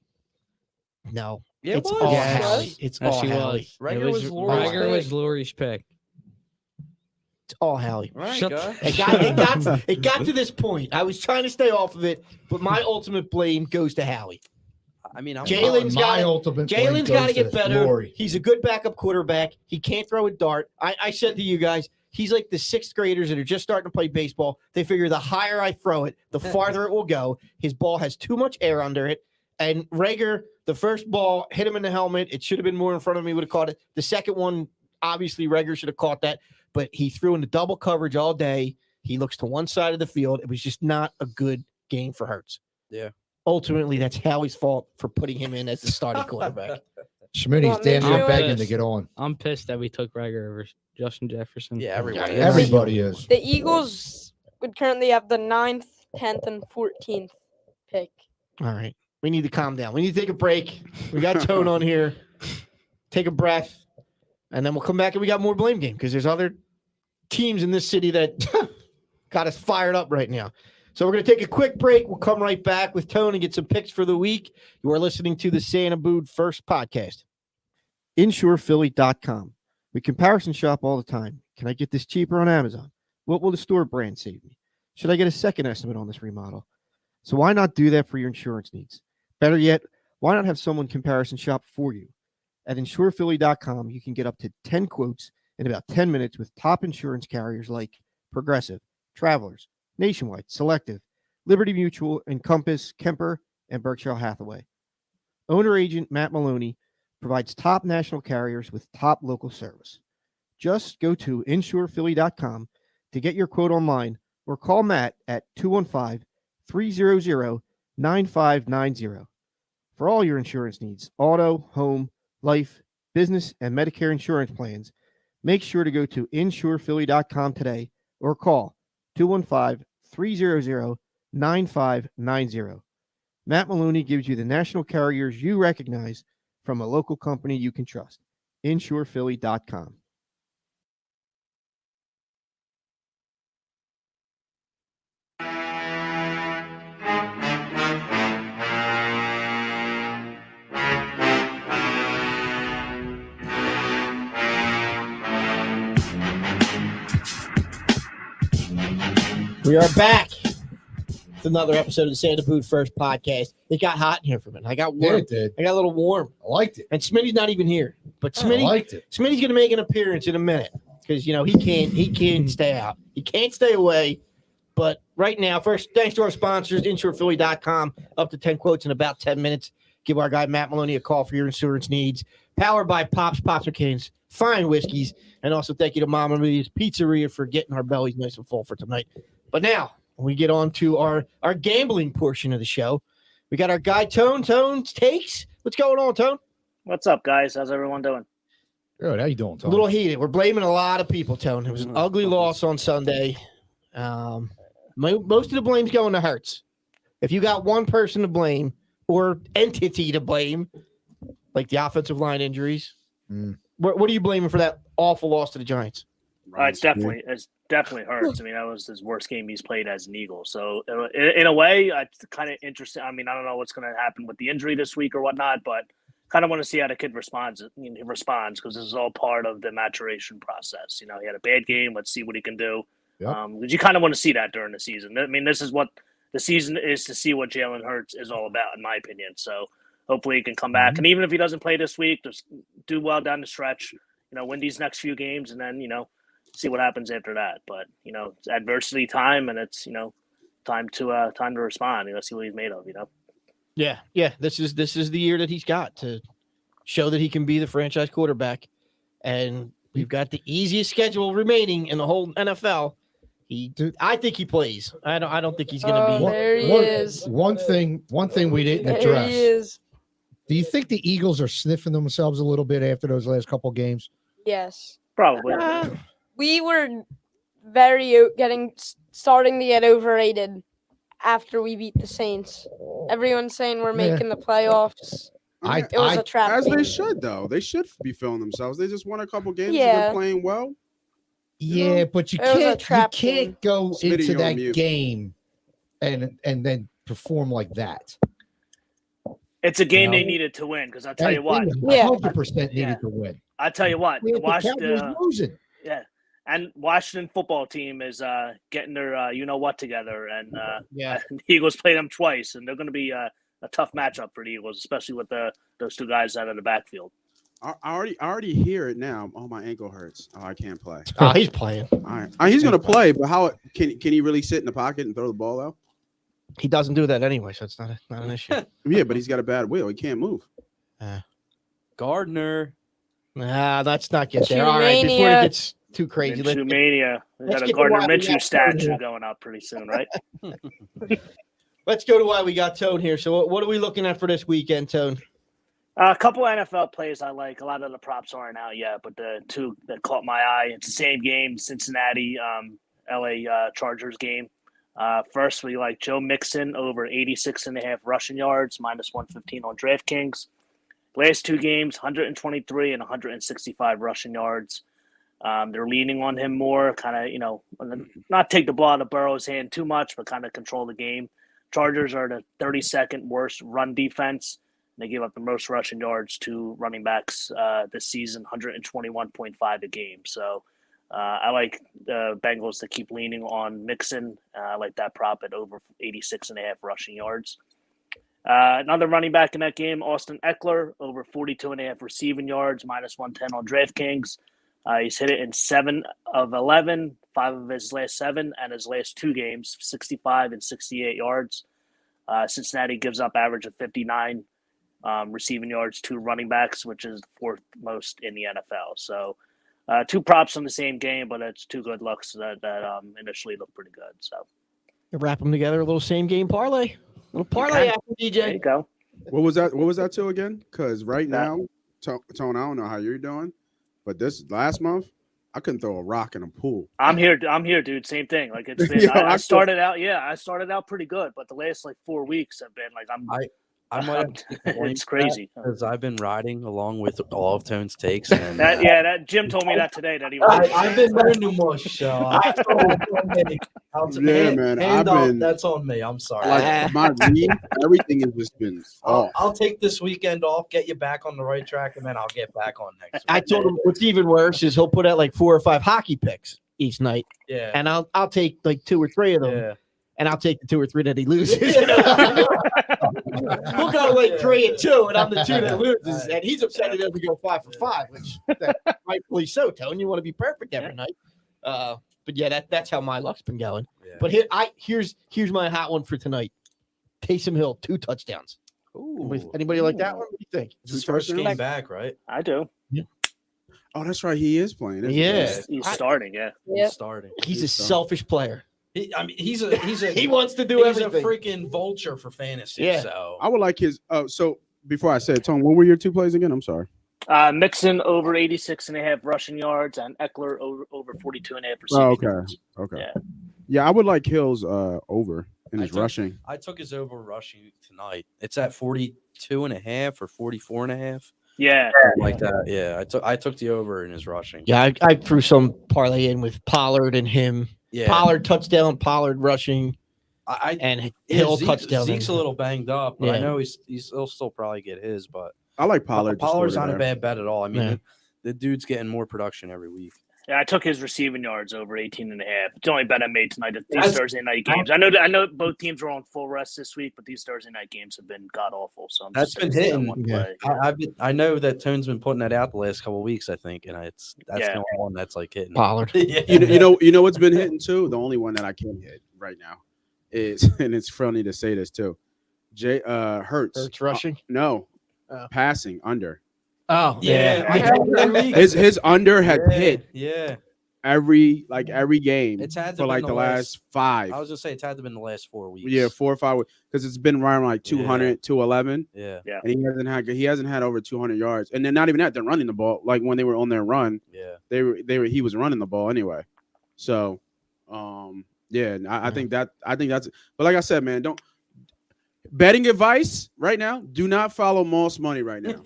No, Yeah, it's it all was. Yes. Howie. It's Yes, all he Howie. was. Rager It was Lori's Rager pick. was Lori's pick. It's all Howie. All right, Shut guy. It got to this point. I was trying to stay off of it, but my ultimate blame goes to Howie. I mean, I'm Jalen's My gotta- ultimate blame Jalen's goes got to to get better. Lori. He's a good backup quarterback. He can't throw a dart. I said to you guys, he's like the sixth graders that are just starting to play baseball. They figure the higher I throw it, the farther it will go. His ball has too much air under it. And Rager, the first ball hit him in the helmet. It should have been more in front of me. Would have caught it. The second one, obviously, Rager should have caught that. But he threw into double coverage all day. He looks to one side of the field. It was just not a good game for Hurts. Yeah. Ultimately, that's Howie's fault for putting him in as the starting quarterback. Schmitty's Well, damn maybe near it begging was- to get on. I'm pissed that we took Rager over Justin Jefferson. Yeah, everybody. Yeah, Everybody is. The Eagles would currently have the 9th, 10th, and 14th pick. All right. We need to calm down. We need to take a break. We got Tone on here. Take a breath. And then we'll come back and we got more blame game because there's other teams in this city that got us fired up right now. So we're going to take a quick break. We'll come right back with Tone and get some picks for the week. You are listening to the Santa Bood First Podcast. InsurePhilly.com. We comparison shop all the time. Can I get this cheaper on Amazon? What will the store brand save me? Should I get a second estimate on this remodel? So why not do that for your insurance needs? Better yet, why not have someone comparison shop for you? At InsurePhilly.com, you can get up to 10 quotes in about 10 minutes with top insurance carriers like Progressive, Travelers, Nationwide, Selective, Liberty Mutual, Encompass, Kemper, and Berkshire Hathaway. Owner agent Matt Maloney provides top national carriers with top local service. Just go to InsurePhilly.com to get your quote online or call Matt at 215-300-9590. For all your insurance needs, auto, home, life, business, and Medicare insurance plans, make sure to go to InsurePhilly.com today or call 215-300-9590. Matt Maloney gives you the national carriers you recognize from a local company you can trust. InsurePhilly.com. We are back with another episode of the Santa Bood First Podcast. It got hot in here for a minute. I got Yeah, warm. it did. I got a little warm. I liked it. And Smitty's not even here. But I Smitty, liked it. Smitty's going to make an appearance in a minute because, you know, he can't stay out. He can't stay away. But right now, first, thanks to our sponsors, InsurePhilly.com, up to 10 quotes in about 10 minutes. Give our guy Matt Maloney a call for your insurance needs. Powered by Pops McCain's fine whiskeys. And also thank you to Mama Mia's Pizzeria for getting our bellies nice and full for tonight. But now, we get on to our gambling portion of the show. We got our guy, Tone. Tone's takes. What's going on, Tone? What's up, guys? How's everyone doing? Good. How you doing, A Tom? little heated. We're blaming a lot of people, Tone. It was an ugly loss on Sunday. Most of the blame's going to Hurts. If you got one person to blame or entity to blame, like the offensive line injuries, what are you blaming for that awful loss to the Giants? It's definitely Hurts. I mean, that was his worst game he's played as an Eagle. So in a way, it's kind of interesting. I mean, I don't know what's going to happen with the injury this week or whatnot, but kind of want to see how the kid responds because this is all part of the maturation process. You know, he had a bad game. Let's see what he can do. Yep. Because you kind of want to see that during the season. I mean, this is what the season is, to see what Jalen Hurts is all about, in my opinion. So hopefully he can come back. And even if he doesn't play this week, just do well down the stretch, win these next few games and then, see what happens after that. But, it's adversity time and it's, time to respond. Let's see what he's made of. Yeah. This is the year that he's got to show that he can be the franchise quarterback. And we've got the easiest schedule remaining in the whole NFL. I think he plays. I don't think he's going to be. There he is. One thing we didn't There address. he is. Do you think the Eagles are sniffing themselves a little bit after those last couple games? Yes. Probably. We were starting to get overrated after we beat the Saints. Everyone's saying we're making the playoffs. I mean, It was a trap as they game. should, though. They should be feeling themselves. They just won a couple games. Yeah. They're playing well. Yeah, but you It was a can't trap go Smitty, into you're on that mute. game and then perform like that. It's a game they No. needed to win because I'll tell you what. Yeah. 100% needed Yeah. to win. I tell you what. The Washington, Cowboys losing. and Washington football team is getting their you know what together, and Yeah. the Eagles played them twice, and they're going to be a tough matchup for the Eagles, especially with those two guys out of the backfield. I already hear it now. Oh, my ankle hurts. Oh, I can't play. Oh, he's playing. All right. He's going to play, but how can he really sit in the pocket and throw the ball out? He doesn't do that anyway, so it's not an issue. Yeah, but he's got a bad wheel. He can't move. Gardner. Nah, let's not get there. All right, before it Mania. gets too crazy. Minshew mania. We let's got a get to Gardner why we Minshew got statue Tone. going up pretty soon, right? Let's go to why we got Tone here. So what are we looking at for this weekend, Tone? A couple NFL plays I like. A lot of the props aren't out yet, but the two that caught my eye, it's the same game, Cincinnati, LA Chargers game. First, we like Joe Mixon over 86.5 rushing yards, minus 115 on DraftKings. Last two games, 123 and 165 rushing yards. They're leaning on him more, kind of, not take the ball out of Burrow's hand too much, but kind of control the game. Chargers are the 32nd worst run defense. They gave up the most rushing yards to running backs this season, 121.5 a game. So I like the Bengals to keep leaning on Mixon. I like that prop at over 86.5 rushing yards. Another running back in that game, Austin Eckler, over 42.5 receiving yards, minus 110 on DraftKings. He's hit it in 7 of 11, 5 of his last 7, and his last 2 games, 65 and 68 yards. Cincinnati gives up average of 59 receiving yards to running backs, which is the 4th most in the NFL. So two props on the same game, but it's two good looks that initially look pretty good. So Wrap them together, a little same game parlay. Little parlay action, there DJ. you go. What was that to again? Because right That- now, Tone, I don't know how you're doing, but this last month, I couldn't throw a rock in a pool. I'm here, dude. Same thing. Like it's been. Yo, I I started out pretty good, but the last 4 weeks have been like I might have to it's crazy. because I've been riding along with all of Tone's takes. And That Jim told me that today that he was. I've been learning more, so Yeah, man, I've been- that's on me. I'm sorry. Like my read, everything has just been off. I'll take this weekend off, get you back on the right track, and then I'll get back on next. I told him what's even worse is he'll put out like 4 or 5 hockey picks each night, Yeah. and I'll take like 2 or 3 of them, Yeah. and I'll take the 2 or 3 that he loses. We'll go like 3 and 2, and I'm the 2 that loses, and he's upset he doesn't go 5 for 5, which rightfully so. Tone, you want to be perfect every night. But yeah, that's how my luck's been going. Yeah. But here's my hot one for tonight. Taysom Hill, 2 touchdowns. Anybody like that one? What do you think? It's his first game back, right? I do. Oh, that's right. He is playing. isn't he? Yeah. He's starting. Yeah. Yep. He's starting. He's a selfish player. He's a He wants to do he's everything. a freaking vulture for fantasy. Yeah. So I would like his. So before I said, Tone, what were your 2 plays again? I'm sorry. Mixon over 86.5 rushing yards and Eckler over 42.5 receiving Oh, okay. yards. Okay. Yeah. Yeah, I would like Hill's over in I his took- rushing. I took his over rushing tonight. It's at 42.5 or 44.5. Yeah. Like that. Yeah. I took the over in his rushing. Yeah, I threw some parlay in with Pollard and him. Yeah. Pollard touchdown, Pollard rushing, I and yeah, Hill Zeke- touchdown. Zeke's a little banged up, but I Yeah. know he'll still probably get his. But I like Pollard. Pollard's not a bad bet at all. I mean, Yeah. the dude's getting more production every week. Yeah, I took his receiving yards over 18.5. It's the only bet I made tonight at these That's- Thursday night games. I know both teams are on full rest this week, but these Thursday night games have been god awful. So I'm That's just been sticking to hitting. one Yeah. play. I know that Tone's been putting that out the last couple of weeks. I think, and that's Yeah. the only one that's like hitting. Pollard. Yeah. You know what's been hitting too? The only one that I can hit right now is, and it's funny to say this too. Hurts. Hurts rushing. No, Oh. passing under. Oh, His under had hit Yeah. every game It's had to for been like the the last 5. I was just say it's had to have been the last 4 weeks. Yeah, 4 or 5 because it's been around like 200, 211. Yeah. And he hasn't had over 200 yards. And then not even that, they're running the ball. Like when they were on their run, he was running the ball anyway. So I think that's but like I said, man, don't betting advice right now, do not follow Moss money right now.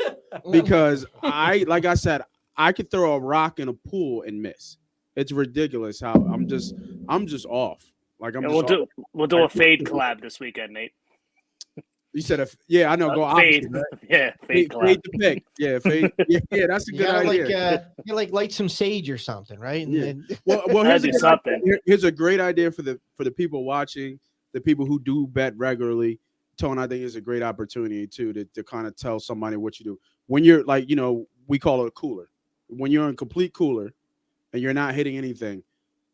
Because like I said, I could throw a rock in a pool and miss. It's ridiculous how I'm just off. Like we'll do a fade collab this weekend, Nate. You said I know. Go fade. opposite, right? Yeah, fade collab. Fade the pick. Yeah, fade. Yeah, that's a good idea. Like light some sage or something, right? Yeah. And Well, something. Here's a great idea for the people watching, the people who do bet regularly. Tone, I think, is a great opportunity too to kind of tell somebody what you do when you're like, we call it a cooler. When you're in complete cooler and you're not hitting anything,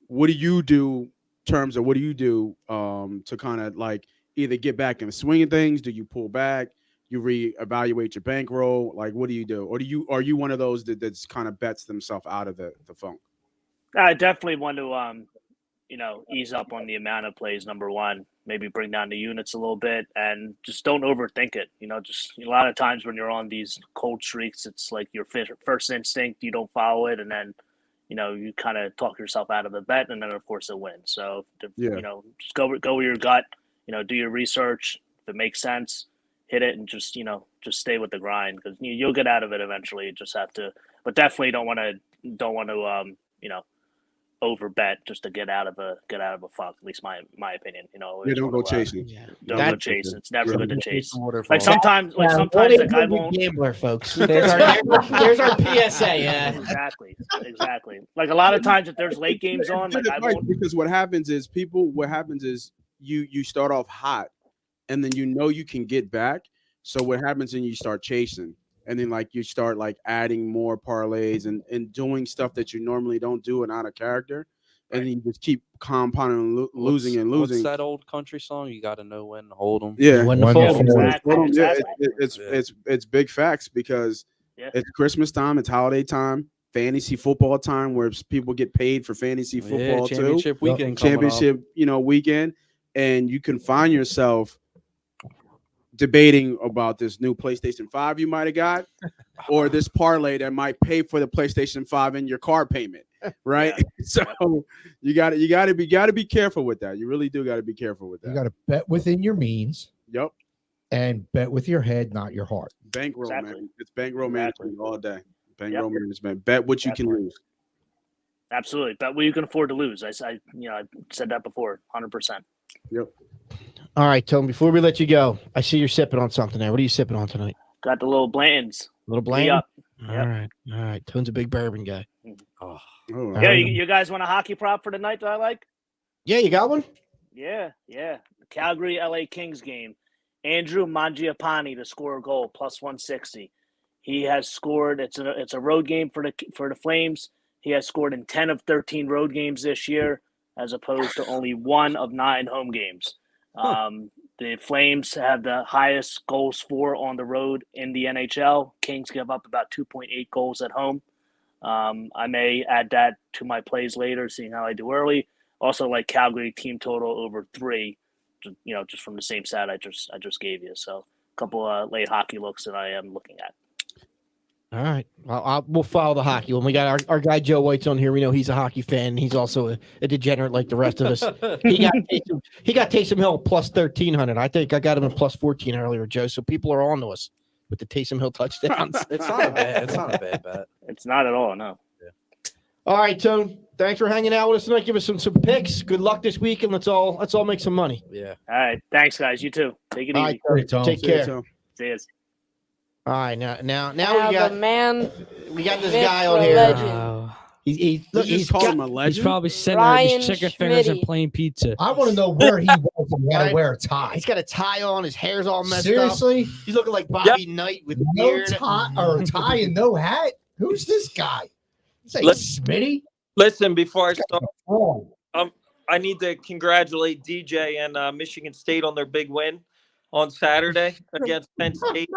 what do you do? Terms of what do you do to kind of like either get back in the swing of things? Do you pull back? You reevaluate your bankroll? Like, what do you do? Or are you one of those that's kind of bets themselves out of the funk? I definitely want to ease up on the amount of plays. Number one, maybe bring down the units a little bit and just don't overthink it. Just a lot of times when you're on these cold streaks, it's like your first instinct, you don't follow it, and then you kind of talk yourself out of the bet, and then of course it wins. So just go with your gut. Do your research. If it makes sense, hit it, and just stay with the grind because you'll get out of it eventually. You just have to, but definitely don't want to over bet just to get out of a funk. At least my opinion. Don't go chasing. Don't go chasing. It's never good to chase. Waterfall. Sometimes the guy won't. Gambler, folks. There's our PSA. Yeah. Exactly. Like a lot of times, if there's late games on, like I won't. Because what happens is you start off hot, and then you can get back. So what happens then you start chasing. And then like you start like adding more parlays and doing stuff that you normally don't do and out of character. And then you just keep compounding, losing and losing. What's that old country song? You got to know when to hold them. Yeah. When to fold 'em. Exactly. It's big facts because it's Christmas time. It's holiday time. Fantasy football time where people get paid for fantasy football championship too. Weekend Championship, weekend. And you can find yourself debating about this new PlayStation 5 you might have got, or this parlay that might pay for the PlayStation 5 in your car payment, right? Yeah. So you got to be careful with that. You really do got to be careful with that. You got to bet within your means. Yep. And bet with your head, not your heart. Bankroll, man. It's bankroll management all day. Bankroll management. Bet what you can lose. Absolutely. Bet what you can afford to lose. I said that before. 100%. Yep. All right, Tone, before we let you go, I see you're sipping on something there. What are you sipping on tonight? Got the little Bland's. Little Bland? Yep. All right. Tone's a big bourbon guy. Oh, yeah, you guys want a hockey prop for the night that I like? Yeah, you got one? Yeah. The Calgary LA Kings game. Andrew Mangiapane to score a goal, plus 160. He has scored. It's a road game for the Flames. He has scored in 10 of 13 road games this year, as opposed to only 1 of 9 home games. The Flames have the highest goals for on the road in the NHL. Kings give up about 2.8 goals at home. I may add that to my plays later, seeing how I do early. Also, like Calgary team total over 3, just from the same stat I just gave you. So a couple late hockey looks that I am looking at. All right. Well, we'll follow the hockey. When we got our guy Joe White's on here, we know he's a hockey fan. He's also a degenerate like the rest of us. He got Taysom Hill plus 1,300. I think I got him at plus 14 earlier, Joe. So people are on to us with the Taysom Hill touchdowns. It's not a bad bet. It's not at all. No. Yeah. All right, Tone. Thanks for hanging out with us tonight. Give us some picks. Good luck this week, and let's all make some money. Yeah. All right. Thanks, guys. You too. Take it easy. Right, Tone. Take care. See you. All right, now we got this Vic guy on the here. legend. Wow. He's called got, him a legend. He's probably sitting there with Ryan his chicken fingers and Schmitty. playing pizza. I want to know where he was and he had to wear a tie. he's got a tie on. His hair's all messed up. Seriously? He's looking like Bobby Knight with No beard. tie or a tie and no hat? Who's this guy? Say Let's- Smitty? Listen, before I start, Oh, I'm I need to congratulate DJ and Michigan State on their big win on Saturday against Penn State.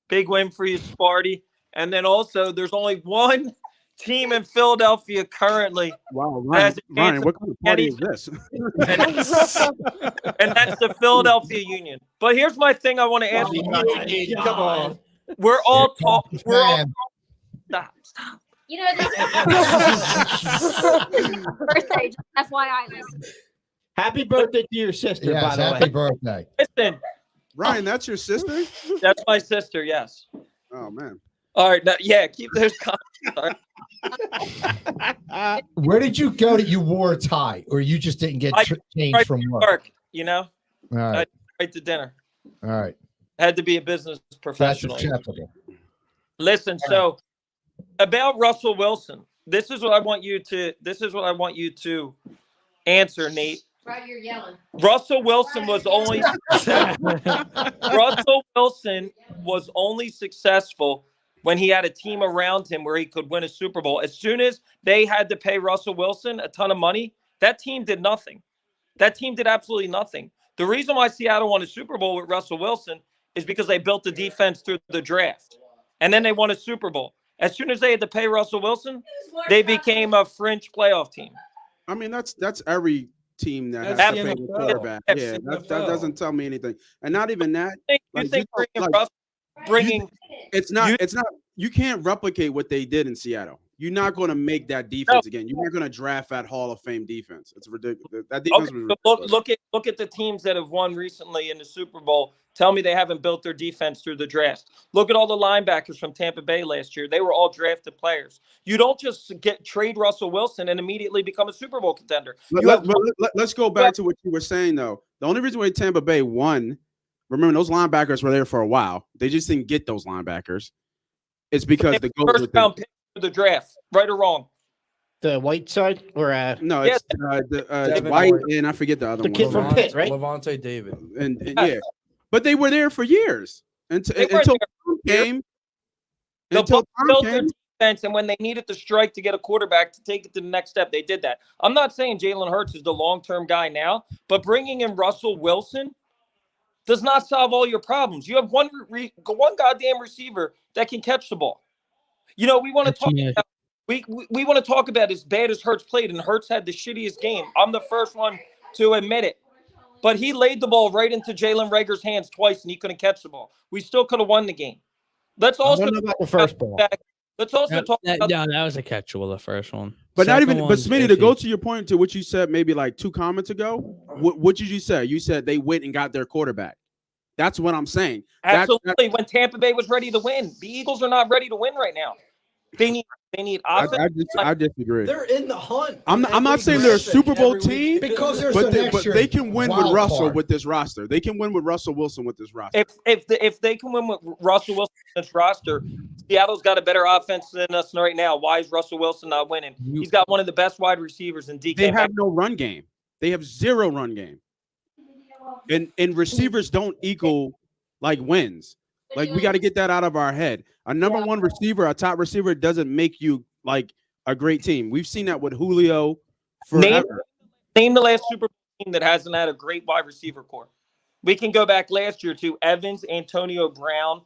Big win for you, Sparty. And then also, there's only one team in Philadelphia currently. Wow, Has Ryan, a chance what kind of party is this? and that's the Philadelphia Union. But here's my thing I want to ask you. Come on. We're all talking. We're all Man, stop. You know, this birthday, just FYI, listen. Happy birthday to your sister, by yes, the happy way. birthday. Listen, Ryan, that's your sister? that's my sister. Yes. Oh man. All right. Now, yeah. Keep those comments. All right. Where did you go that you wore a tie, or you just didn't get I- changed right from to work? work. You know, All right, right to dinner. all right. Had to be a business That's professional. acceptable. Listen, so about Russell Wilson, this is what I want you to answer, Nate. Right, you're yelling. Russell Wilson was only successful when he had a team around him where he could win a Super Bowl. As soon as they had to pay Russell Wilson a ton of money, that team did nothing. That team did absolutely nothing. The reason why Seattle won a Super Bowl with Russell Wilson is because they built the defense through the draft. And then they won a Super Bowl. As soon as they had to pay Russell Wilson, they became a fringe playoff team. I mean, that's every team that has That's to the pay the NFL. quarterback. That's Yeah, the that NFL. doesn't tell me anything. And not even that. You Like, think you bringing don't- Russell, bringing It's not. You can't replicate what they did in Seattle. You're not going to make that defense again. You're not going to draft that Hall of Fame defense. It's ridiculous. That defense Okay, was but ridiculous. look at the teams that have won recently in the Super Bowl. Tell me they haven't built their defense through the draft. Look at all the linebackers from Tampa Bay last year. They were all drafted players. You don't just trade Russell Wilson and immediately become a Super Bowl contender. Let's go back to what you were saying though. The only reason why Tampa Bay won, remember those linebackers were there for a while. They just didn't get those linebackers. It's because the goals First round pick for the draft, right or wrong? The white side or no, it's Devin White White. and I forget the other The one. kid from Pitt, right? Levante David. And yeah, but they were there for years until They weren't Tom there. came. The Until Bucs Tom built their came. defense, and when they needed to strike to get a quarterback to take it to the next step, they did that. I'm not saying Jalen Hurts is the long-term guy now, but bringing in Russell Wilson does not solve all your problems. You have one goddamn receiver that can catch the ball. You know, we want to talk about we want to talk about as bad as Hurts played, and Hurts had the shittiest game. I'm the first one to admit it. But he laid the ball right into Jalen Rager's hands twice, and he couldn't catch the ball. We still could have won the game. Let's also don't know about the first ball. Let's also talk about that was a catchable, the first one. But not Second even. But one's Smitty, to go iffy. to your point to what you said maybe like 2 comments ago. What did you say? You said they went and got their quarterback. That's what I'm saying. absolutely when Tampa Bay was ready to win. The Eagles are not ready to win right now. They need offense. I disagree. They're in the hunt. I'm not saying they're a Super Bowl team Because there's but an they, extra they can win with wild Russell card. with this roster. They can win with Russell Wilson with this roster. If they can win with Russell Wilson's roster, Seattle's got a better offense than us right now. Why is Russell Wilson not winning? He's got one of the best wide receivers in DK. They have no run game. They have 0 run game. And receivers don't equal like wins. Like we got to get that out of our head. A number 1 receiver, a top receiver doesn't make you like a great team. We've seen that with Julio forever. Name the last Super Bowl team that hasn't had a great wide receiver core. We can go back last year to Evans, Antonio Brown,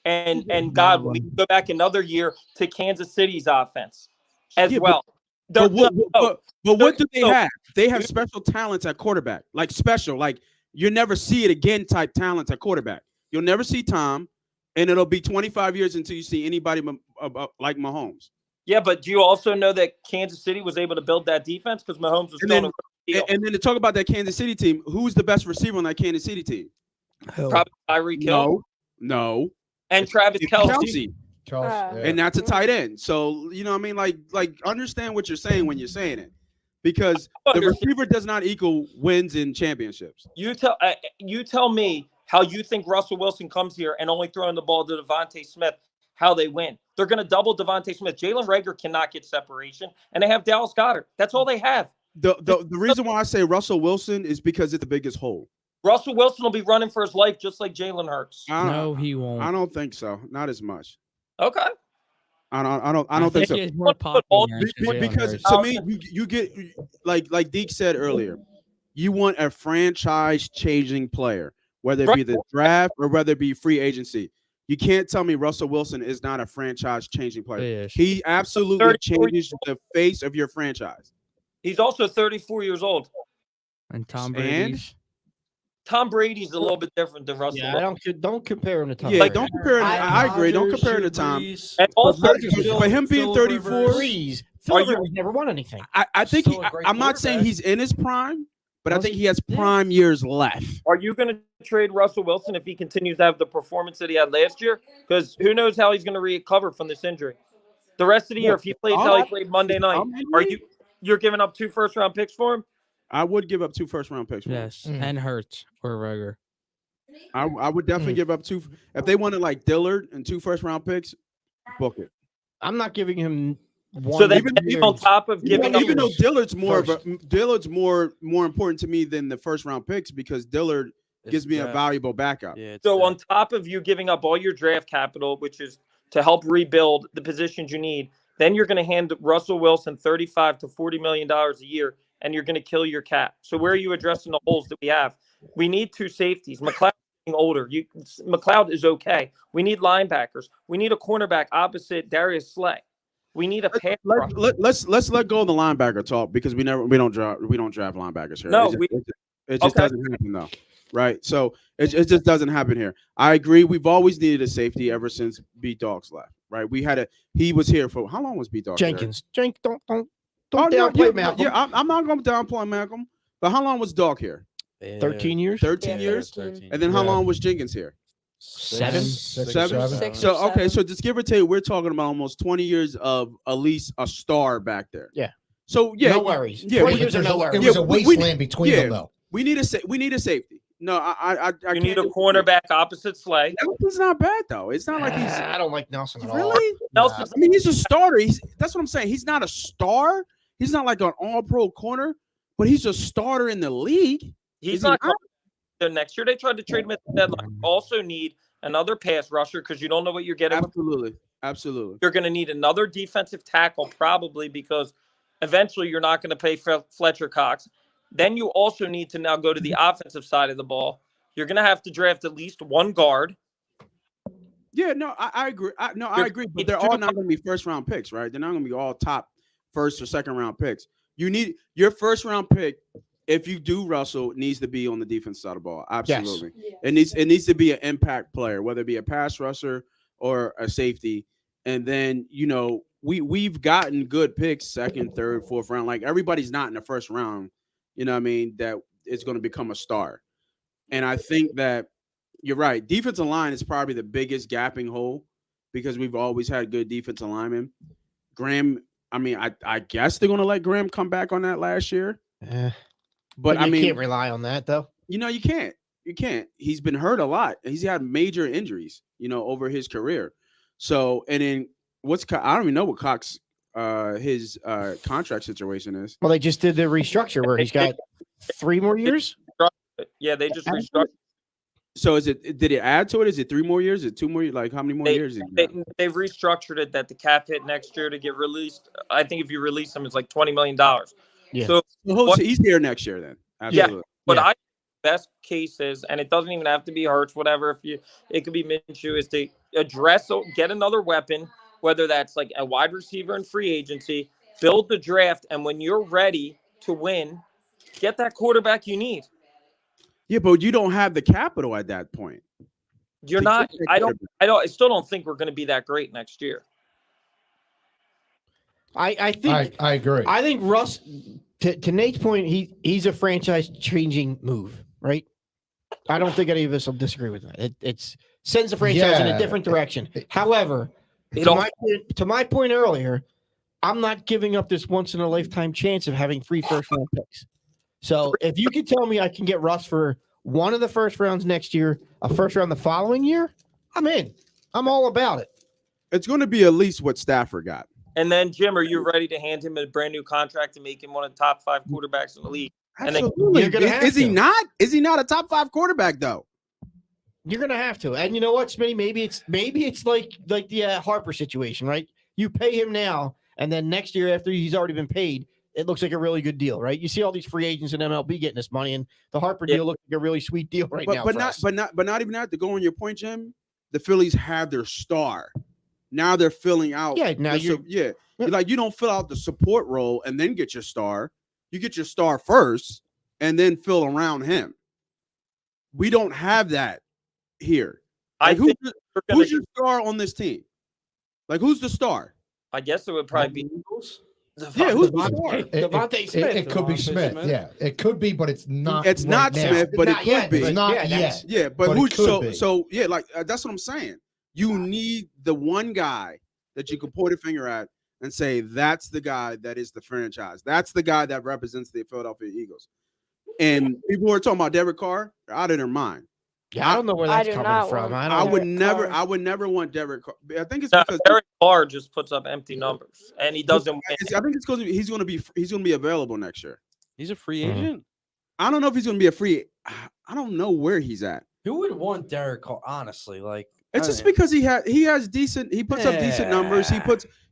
and Godwin. We can go back another year to Kansas City's offense as well. But what do they have? They have special talents at quarterback, like special, like you never see it again type talents at quarterback. You'll never see Tom, and it'll be 25 years until you see anybody like Mahomes. Yeah, but do you also know that Kansas City was able to build that defense because Mahomes was still and then to talk about that Kansas City team, who's the best receiver on that Kansas City team? Probably Tyreek Hill. No. And Travis Kelsey. Charles, And that's a tight end. So, you know what I mean? Like understand what you're saying when you're saying it. Because the receiver does not equal wins in championships. You tell me how you think Russell Wilson comes here and only throwing the ball to Devontae Smith, how they win. They're going to double Devontae Smith. Jalen Reagor cannot get separation, and they have Dallas Goedert. That's all they have. The reason why I say Russell Wilson is because it's the biggest hole. Russell Wilson will be running for his life just like Jalen Hurts. No, he won't. I don't think so. Not as much. Okay. I don't think so. He is more All- popular Be- than Jalen because Hurts. to me, you get like Deke said earlier, you want a franchise changing player, whether it be the draft or whether it be free agency. You can't tell me Russell Wilson is not a franchise changing player. He is. He absolutely changes the face of your franchise. He's also 34 years old. And Tom And- Brady's. Tom Brady's a little bit different than Russell. Yeah, don't compare him to Tom. Yeah, Brady. don't compare. I agree. Don't compare it to Tom. And also, But him being 34, Breeze. Are Philip you- Rivers never won anything. I think Still a great I'm not saying quarterback. he's in his prime, but I Was think he? he has prime years left. are you going to trade Russell Wilson if he continues to have the performance that he had last year? Because who knows how he's going to recover from this injury. The rest of the year, if he plays how he played Monday night, you're giving up 2 first-round picks for him? I would give up 2 first-round picks. For him. Yes. And Hurts or Ruger. I would definitely give up 2 if they wanted like Dillard and 2 first-round picks. Book it. I'm not giving him one. So then, year. on top of giving up, Even though Dillard's more First. more important to me than the first-round picks because Dillard gives me a valuable backup. Yeah, it's so on top of you giving up all your draft capital, which is to help rebuild the positions you need, then you're going to hand Russell Wilson $35 to $40 million a year, and you're going to kill your cap. So where are you addressing the holes that we have? We need 2 safeties. McLeod is getting older. McLeod is okay. We need linebackers. We need a cornerback opposite Darius Slay. We need a pass rush. Let's let go of the linebacker talk because we don't draft linebackers here. No, it just doesn't happen though, right? So it just doesn't happen here. I agree. We've always needed a safety ever since B Dogs left, right? He was here for how long was B Dogs? Jenkins. Don't Oh, downplay Malcolm. Yeah, I'm not going to downplay Malcolm. But how long was Dog here? 13 years. 13 years. 13. And then how long was Jenkins here? 7. 6 or 7? 7. So or okay, 7. so just give or take, we're talking about almost 20 years of at least a star back there. Yeah. So yeah, No worries. Yeah, 20 but years of no worries. It was Yeah, a we- wasteland between them, though. we need a safety. No, I You need a cornerback opposite Slay. Nelson's not bad though. It's not like he's I don't like Nelson at all. really. Nelson, I mean, he's a starter. That's what I'm saying. He's not a star. He's not like an all-pro corner, but he's a starter in the league. he's Is he not not? coming next year. They tried to trade him at the deadline. You also need another pass rusher because you don't know what you're getting. Absolutely. You're going to need another defensive tackle probably because eventually you're not going to pay Fletcher Cox. Then you also need to now go to the offensive side of the ball. You're going to have to draft at least 1 guard. Yeah, no, I agree. I agree, but it's they're two all not going to be first-round picks, right? They're not going to be all top first or second-round picks. You need your first-round pick. If you do Russell, needs to be on the defense side of the ball. Absolutely. Yes. It needs to be an impact player, whether it be a pass rusher or a safety. And then, we've gotten good picks, 2nd, 3rd, 4th round. Like everybody's not in the first round, you know what I mean, that is going to become a star. And I think that you're right. Defensive line is probably the biggest gapping hole because we've always had good defensive linemen. Graham, I mean, I guess they're going to let Graham come back on that last year. But I you mean, can't rely on that though. you can't. You can't. He's been hurt a lot. He's had major injuries, over his career. So, and then I don't even know what Cox his contract situation is. Well, they just did the restructure where he's got 3 more years. Yeah, they just restructured. So did it add to it? Is it 3 more years? Is it 2 more? Like how many more years? They've restructured it that the cap hit next year to get released. I think if you release him, it's like $20 million. Yeah. So he's here next year then. Absolutely. but I best case is, and it doesn't even have to be Hurts, whatever. It could be Minshew, is to get another weapon, whether that's like a wide receiver in free agency, build the draft, and when you're ready to win, get that quarterback you need. Yeah, but you don't have the capital at that point. You're not. I still don't think we're going to be that great next year. I think I agree. I think Russ, to Nate's point, he's a franchise-changing move, right? I don't think any of us will disagree with that. It sends the franchise in a different direction. However, to my point earlier, I'm not giving up this once-in-a-lifetime chance of having 3 first-round picks. So if you could tell me I can get Russ for one of the first rounds next year, a first round the following year, I'm in. I'm all about it. It's going to be at least what Stafford got. And then, Jim, are you ready to hand him a brand new contract and make him one of the top 5 quarterbacks in the league? Absolutely. You're gonna have is he to. not? Is he not a top 5 quarterback though? You're gonna have to. And you know what, Smitty? Maybe it's like the Harper situation, right? You pay him now, and then next year after he's already been paid, it looks like a really good deal, right? You see all these free agents in MLB getting this money, and the Harper deal looks like a really sweet deal right now. But for not, us. but not even that. To go on your point, Jim, the Phillies have their star. Now they're filling out. Yeah, now you're like, you don't fill out the support role and then get your star. You get your star first and then fill around him. We don't have that here. Like, who's your star on this team? Like, who's the star? I guess it would probably be Eagles. Yeah, who's the star? Devontae Smith. It could be Smith. Yeah, it could be, but it's not. It's not now. Smith, but it Not could yet, be. It's not yet. Yeah, but But who? it could be. So yeah, like that's what I'm saying. You need the one guy that you can point a finger at and say that's the guy that is the franchise. That's the guy that represents the Philadelphia Eagles. And people who are talking about Derek Carr, they're out of their mind. Yeah, I don't know where I that's do coming not from. want I don't. I would never want Derek Carr. I think it's No, because Derek Carr just puts up empty numbers, and he doesn't win. I think it's because he's going to be available next year. He's a free Mhm. agent. I don't know if he's going to be a free. I don't know where he's at. Who would want Derek Carr? Honestly, like It's just because he has decent. He puts up decent numbers. He's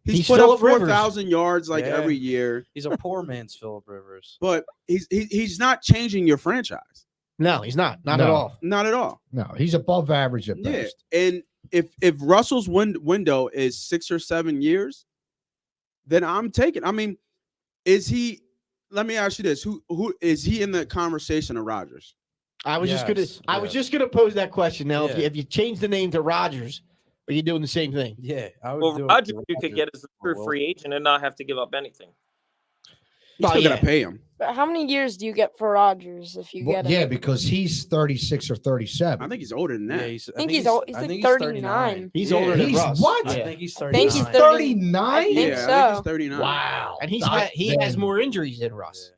He's put up Phillip Rivers. 4,000 yards like Yeah. every year. he's a poor man's Phillip Rivers. But he's not changing your franchise. No, he's not. Not at No. all. Not at all. No, he's above average at Yeah. best. And if Russell's window is 6 or 7 years, then I'm taking. I mean, is he? Let me ask you this: Who is he in the conversation of Rodgers? I was Yes, just gonna pose that question. Now, Yeah. if you change the name to Rogers, are you doing the same thing? Yeah, I would. Well, do it Rodgers, for you could get as a true Will. free agent and not have to give up anything. You Oh, still yeah. gotta pay him. But how many years do you get for Rodgers if you Well, get yeah, him? because he's 36 or 37. I think he's older than that. Yeah, I think he's like 39. He's Yeah, older than he's Russ. what? I Yeah. think he's I think he's 39. 39? I think yeah, I think he's so. 39. Wow. And he Not has bad. more injuries than Russ.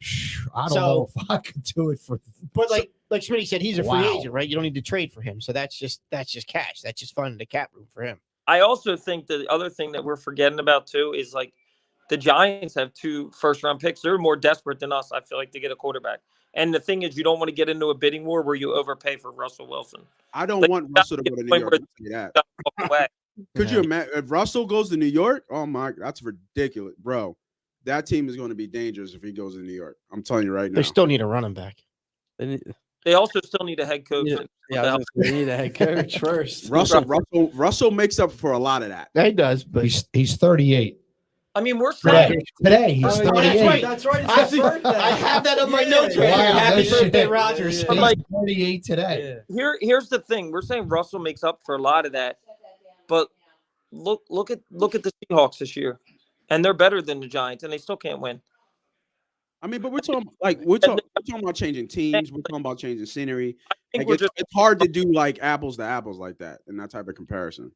I don't So- know if I could do it for. But like Schmitty said, he's a free Wow. agent, right? You don't need to trade for him. So that's just cash. That's just funding the cap room for him. I also think that the other thing that we're forgetting about too is like the Giants have 2 first-round picks. They're more desperate than us, I feel like, to get a quarterback. And the thing is, you don't want to get into a bidding war where you overpay for Russell Wilson. I don't Like, want Russell to go to New point York. where- I'll tell you that. Got to walk away. Could you imagine if Russell goes to New York? Oh my, that's ridiculous, bro. That team is going to be dangerous if he goes to New York. I'm telling you right now. They still need a running back. They need- They also still need a head coach. Yeah, I was gonna say, they need a head coach first. Russell makes up for a lot of that. Yeah, he does, but He's 38. I mean, we're saying Today he's Oh, 38. that's right. That's right. It's I, his birthday. I have that on my Yeah. notes right Wow, here. Happy that birthday, shit- Rogers. Yeah. He's like- 38 today. Yeah. here's the thing. We're saying Russell makes up for a lot of that, but look at the Seahawks this year, and they're better than the Giants, and they still can't win. I mean, but we're talking about changing teams. We're talking about changing scenery. I think Like, we're it's, just it's hard to do like apples to apples like that in that type of comparison.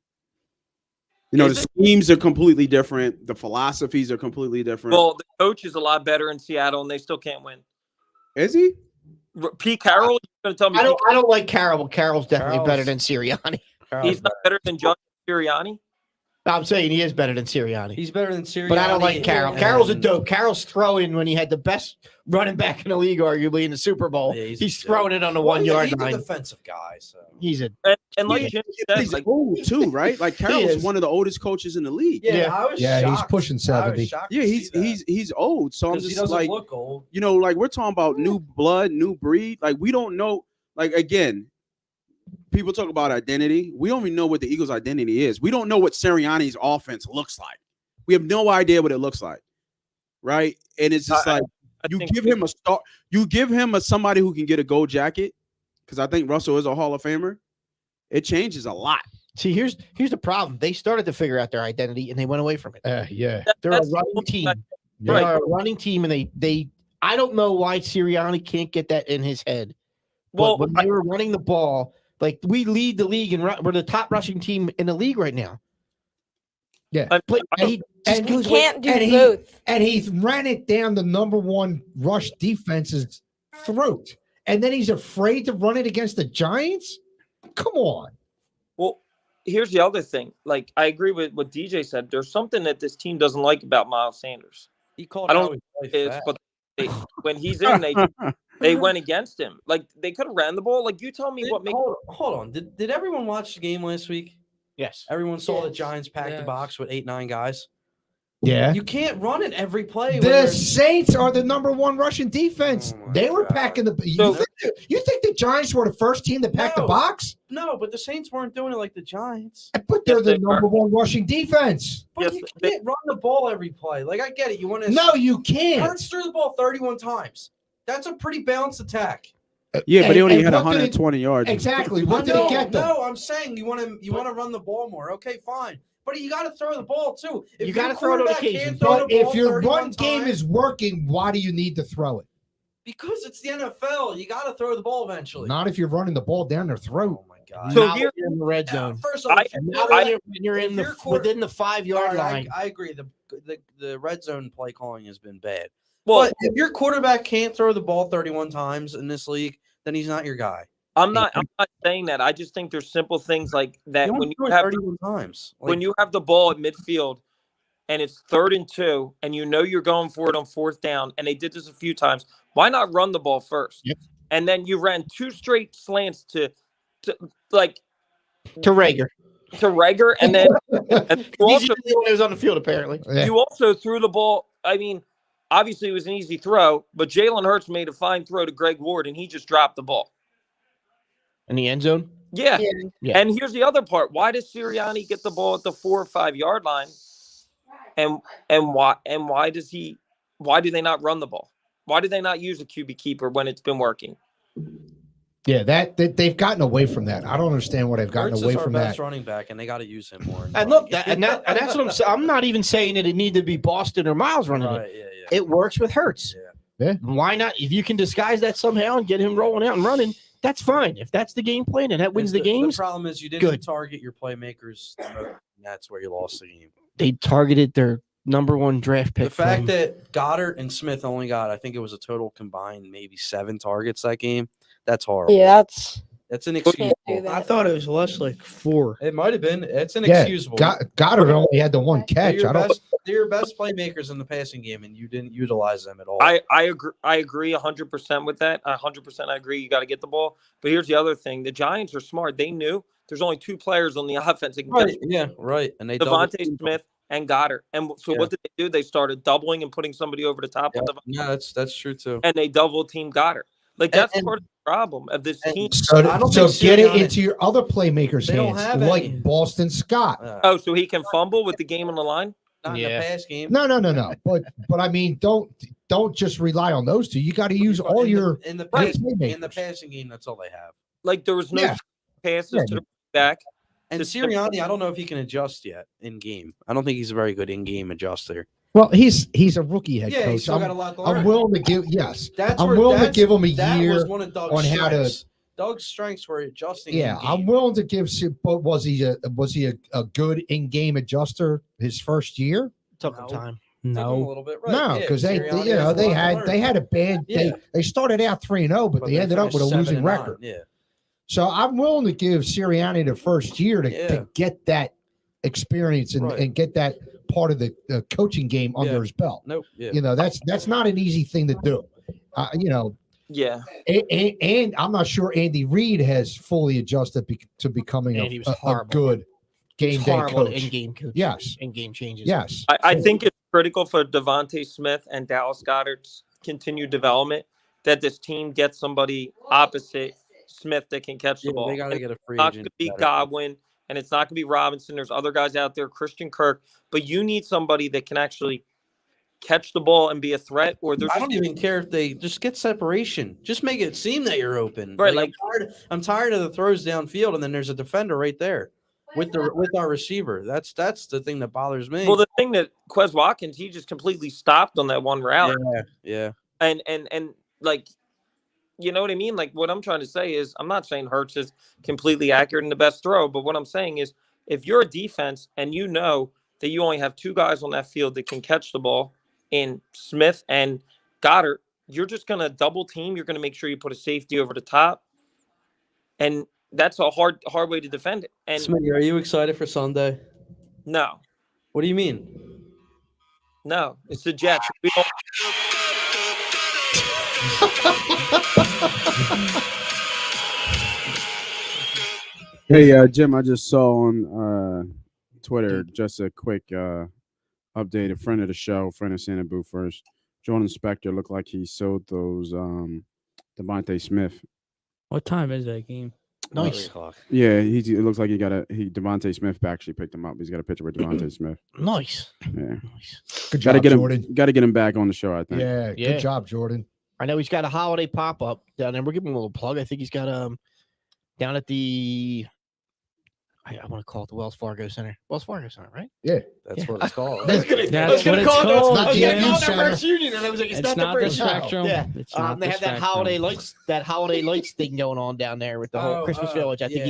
You know, Is the schemes are completely different. The philosophies are completely different. well, the coach is a lot better in Seattle, and they still can't win. Is he? Pete Carroll, you're going to tell me I don't like Carroll, but Carroll's definitely Carroll's- better than Sirianni. he's not better than John Sirianni? I'm saying he is better than Sirianni. He's better than Sirianni. But I don't like Carroll. and- Carroll's a dope. Carroll's throwing when he had the best running back in the league, arguably in the Super Bowl. Yeah, he's a throwing dope. it on the Well, 1 yard he's a line. defensive guy, so He's a And like Yeah. Jim said, He's like, old too, right? Like Carroll's is. one of the oldest coaches in the league. Yeah. I was Yeah, he's shocked. pushing I was 70. shocked to Yeah, see that. he's old. So I'm 'Cause he just doesn't like, look old. you know, like we're talking about new blood, new breed. Like we don't know. Like again, people talk about identity. We don't even know what the Eagles' identity is. We don't know what Sirianni's offense looks like. We have no idea what it looks like, right? And it's just I like you think give him a star, you give him somebody who can get a gold jacket, because I think Russell is a Hall of Famer. It changes a lot. see. Here's the problem. They started to figure out their identity and they went away from it. Yeah. They're a that's the running point. team. Right. They're a running team, and they. I don't know why Sirianni can't get that in his head. well, But when they were running the ball, like we lead the league and we're the top rushing team in the league right now. Yeah. But he just And You goes can't do and he- both. And he ran it down the number one rush defense's throat. And then he's afraid to run it against the Giants? Come on. Well, here's the other thing. Like, I agree with what DJ said. There's something that this team doesn't like about Miles Sanders. He called I don't out his wife Is, fat. but when he's in, they went against him. Like, they could have ran the ball. Like, you tell me what makes. Hold on. Did everyone watch the game last week? yes. Everyone saw the Yes. Giants pack the Yes. box with 8-9 guys. Yeah. You can't run it every play. when The there's- Saints are the #1 rushing defense. Oh my They were God. packing the. So- You think the Giants were the first team to pack the No. box? No, but the Saints weren't doing it like the Giants. But they're Yes, the they are. #1 rushing defense. But Yes, you they- can't run the ball every play. Like I get it. You want to? No, you can't. Hurts threw the ball 31 times. That's a pretty balanced attack. Yeah, but he only And had what did 120 yards. Exactly. What did no, it get them? no, I'm saying you want to run the ball more. Okay, fine. But you got to throw the ball too. If You your gotta throw it on quarterback occasion. can't throw But the ball if your 31 run game times- is working, why do you need to throw it? because it's the NFL, you got to throw the ball eventually. Not if you're running the ball down their throat. Oh my god. So Not here- when you're in the red zone. First off, I- if Not you're- when you're if in the your quarter- within the 5-yard All right, line. I agree. The red zone play calling has been bad. Well, But if your quarterback can't throw the ball 31 times in this league, then he's not your guy. I'm not saying that. I just think there's simple things like that You when don't you throw it have 31 times. when you have the ball at midfield and it's 3rd and 2 and you know you're going for it on 4th down and they did this a few times, why not run the ball first? Yep. And then you ran 2 straight slants to To Rager. and then and you He's also, the only one who was on the field, apparently. Yeah. you also threw the ball. I mean, obviously it was an easy throw, but Jalen Hurts made a fine throw to Greg Ward and he just dropped the ball. In the end zone. Yeah. Yeah. And here's the other part. Why does Sirianni get the ball at the 4 or 5 yard line? And why do they not run the ball? Why do they not use a QB keeper when it's been working? Yeah, that they've gotten away from that. I don't understand why they've gotten Hurts away is our from best that. running back, and they got to use him more. And look, and that's what I'm saying. I'm not even saying that it needed to be Boston or Miles running it. Right, yeah. It works with Hurts. Yeah. Why not? If you can disguise that somehow and get him rolling out and running, that's fine. If that's the game plan and that wins the games, The problem is you didn't good. target your playmakers. And that's where you lost the game. they targeted their #1 draft pick. The fact from- that Goddard and Smith only got, I think it was a total combined maybe 7 targets that game. That's horrible. Yeah, that's That's can't inexcusable. do that. thought it was less like 4. It might have been. It's Yeah, inexcusable. Goddard only had the one catch. They're your best playmakers in the passing game, and you didn't utilize them at all. I agree 100% with that. 100% I agree. You got to get the ball. But here's the other thing: the Giants are smart. They knew there's only 2 players on the offense that can right, catch yeah, right. And they doubled Devontae team. Smith and Goddard. And so Yeah. what did they do? They started doubling and putting somebody over the top Yeah, of the no, that's true too. and they double team Goddard. Like And- that's and- part of the problem of this and- team. So, I don't so think get it Sirianni- into your other playmakers' They don't hands, have like any. Boston Scott. Oh, so he can fumble with the game on the line? Not in Yeah. the pass game. No. But I mean, don't just rely on those two. You got to use all in your the, in the Right. pass, in the playmakers. passing game. That's all they have. Like there was no Yeah. passes Yeah. to the back. And Just- Sirianni, I don't know if he can adjust yet in game. I don't think he's a very good in game adjuster. Well, he's a rookie head Yeah, he's coach. still got a I'm, lot to learn. I'm willing to give That's I'm where- willing to that's- give him a that year was one of Doug's on how to- strengths. Doug's strengths were adjusting. Yeah, in I'm game. willing to give. But was he a good in-game adjuster his first year? Took No. him time. Took him a No. little bit, right? No, yeah, because they Sirianni you know has a they lot to had learn. they had a bad Yeah. they started out 3-0, but they ended up with a finished losing 7-9, record. Yeah, So I'm willing to give Sirianni the first year to Yeah. get that experience and, Right. and get that part of the coaching game under Yeah. his belt. nope. Yeah, You know, that's not an easy thing to do. You know, Yeah. and I'm not sure Andy Reid has fully adjusted to becoming And he was a horrible. good game day Horrible coach. in-game coach. Yes. In-game changes. Yes. I So- think it's critical for Devontae Smith and Dallas Goddard's continued development that this team gets somebody opposite Smith that can catch the yeah ball. they got to And get a free it's not agent. going to be better. Godwin and it's not going to be Robinson. There's other guys out there, Christian Kirk, but you need somebody that can actually catch the ball and be a threat. Or there's I don't even care if they just get separation. Just make it seem that you're open. Right, I'm tired of the throws downfield, and then there's a defender right there with our receiver. That's the thing that bothers me. well, the thing that Quez Watkins, he just completely stopped on that one route. yeah. And like, you know what I mean? Like what I'm trying to say is I'm not saying Hurts is completely accurate in the best throw, but what I'm saying is if you're a defense and you know that you only have 2 guys on that field that can catch the ball in Smith and Goddard, you're just going to double team. You're going to make sure you put a safety over the top. And that's a hard way to defend it. And Smitty, are you excited for Sunday? no, What do you mean? no, it's the Jets. We don't, Hey, Jim, I just saw on Twitter just a quick update. A friend of the show, friend of Santa Boo first. Jordan Spector looked like he sold those Devontae Smith. What time is that game? Nice. Yeah, it looks like Devontae Smith actually picked him up. He's got a picture with Devontae Smith. Nice. Yeah. Nice. Good Got to job, get Jordan. him. Got to get him back on the show. I think. Yeah, Yeah. good job, Jordan. I know he's got a holiday pop up down there. We're giving him a little plug. I think he's got down at the I want to call it the Wells Fargo Center. Wells Fargo Center, right? Yeah. That's what it's called. I was gonna That's call what it it's called, I was yeah. gonna call it the Center. First Union, and I was like, it's not the First Spectrum. Yeah. It's not They the have that holiday lights thing going on down there with the whole Christmas Village. I think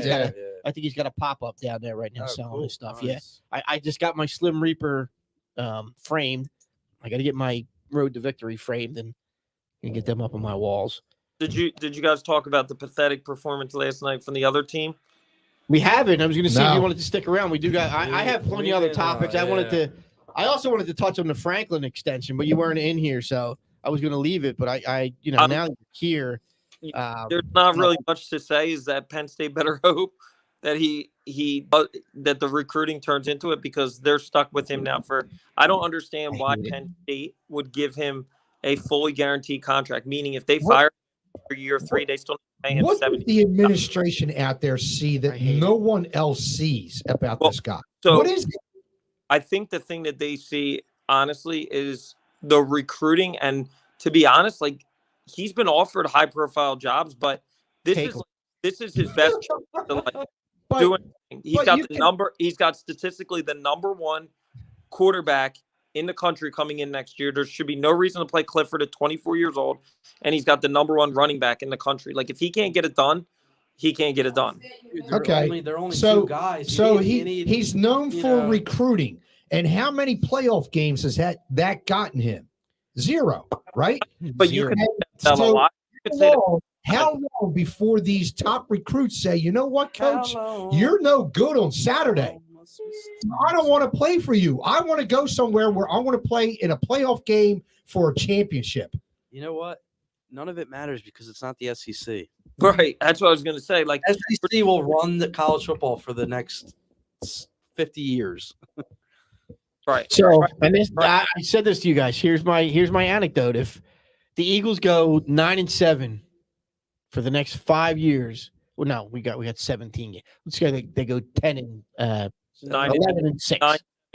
he's got a pop up down there right now selling his stuff. Nice. Yeah, I just got my Slim Reaper framed. I got to get my Road to Victory framed and get them up on my walls. Did you guys talk about the pathetic performance last night from the other team? We haven't. I was going to see if No. you wanted to stick around. We do got. I have plenty of other topics. I also wanted to touch on the Franklin extension, but you weren't in here, so I was going to leave it. But I now you're here. There's not really much to say. Is that Penn State better hope that that the recruiting turns into it, because they're stuck with him now for. I don't understand why Penn State would give him a fully guaranteed contract. Meaning, if they fire him for year 3, they still pay him What $70. does the administration out there see that no one else sees about this guy? So What is it? I think the thing that they see, honestly, is the recruiting. And to be honest, like, he's been offered high-profile jobs, but this is his best chance to do anything. He's got statistically the number 1 quarterback in the country coming in next year. There should be no reason to play Clifford at 24 years old, and he's got the number 1 running back in the country. Like, if he can't get it done, he can't get it done. Okay. They're only So 2 guys. So he's known for recruiting. And how many playoff games has that gotten him? 0, right? But you can tell a lot. How long before these top recruits say, you know what, coach, you're no good on Saturday. I don't want to play for you. I want to go somewhere where I want to play in a playoff game for a championship. You know what? None of it matters because it's not the SEC. Right. That's what I was going to say. Like, SEC will run the college football for the next 50 years. Right. So, I said this to you guys. Here's my anecdote. If the Eagles go 9-7 for the next 5 years, well, no, we got 17 games. Let's say they go 11 and 6.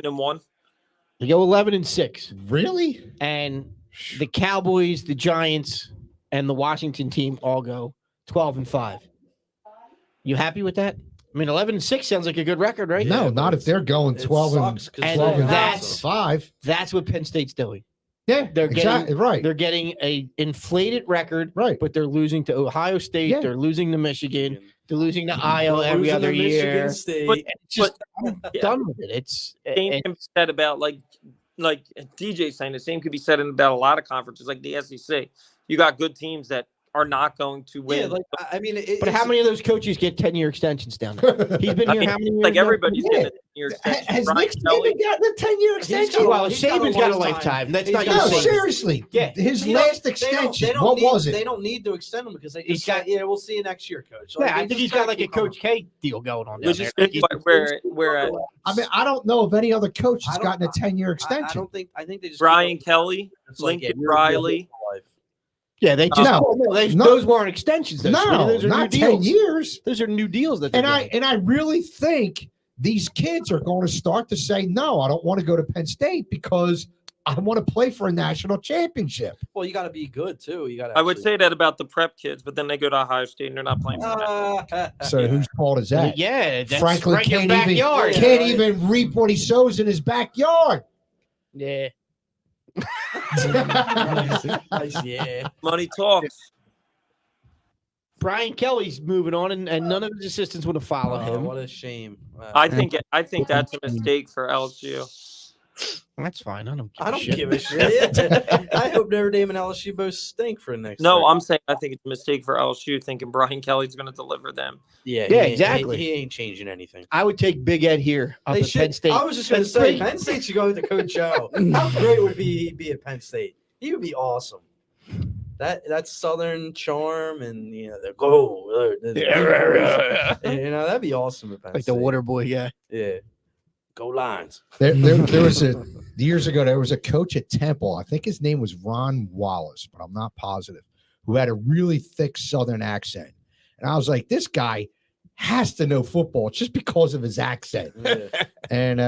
9-1. They go 11-6. Really? And the Cowboys, the Giants, and the Washington team all go 12-5. You happy with that? I mean, 11-6 sounds like a good record, right? No, not if they're going 12 and 5. That's what Penn State's doing. Yeah, They're exactly right. They're getting a inflated record, right? But they're losing to Ohio State. Yeah. They're losing to Michigan. They're losing to Iowa every other year. But I'm done with it. It's same can be said about like DJ saying the same could be said about a lot of conferences like the SEC. You got good teams that are not going to win. Yeah, like, I mean, but how many of those coaches get 10-year extensions down there? He's been here how many years? Like everybody's getting a 10-year extension. Has Nick Saban gotten a 10-year extension? Well, Saban's got a lifetime. That's not no, seriously. Yeah, his last extension. What was it? They don't need to extend him because he's got. Yeah, we'll see you next year, coach. Like, yeah, I think he's got like a Coach K deal going on. Which is where I mean, I don't know if any other coach has gotten a 10-year extension. I don't think. I think they just Brian Kelly, Lincoln Riley. Yeah, they just those weren't extensions. Those are not new 10 deals. years. Those are new deals that. And I really think these kids are going to start to say, no, I don't want to go to Penn State because I want to play for a national championship. Well, you got to be good too. You got to. I would say that about the prep kids, but then they go to Ohio State and they're not playing for that. So whose fault is that? Yeah, that's Franklin right in can't even reap what he sows in his backyard. Yeah. Yeah. Money talks. Brian Kelly's moving on, and none of his assistants would have followed him. What a shame. I think that's a mistake for LSU. That's fine. I don't give a shit. I hope Notre Dame and LSU both stink for next. No, I'm saying I think it's a mistake for LSU thinking Brian Kelly's going to deliver them. Yeah, exactly. He ain't changing anything. I would take Big Ed here up at Penn State. I was just going to say, Penn State should go with the Coach O. How great would he be at Penn State? He would be awesome. That Southern charm and the go, that'd be awesome at Penn like State. the water boy, yeah. Yeah. Go Lions. There was years ago, there was a coach at Temple. I think his name was Ron Wallace, but I'm not positive, who had a really thick Southern accent. And I was like, this guy has to know football just because of his accent. Yeah. And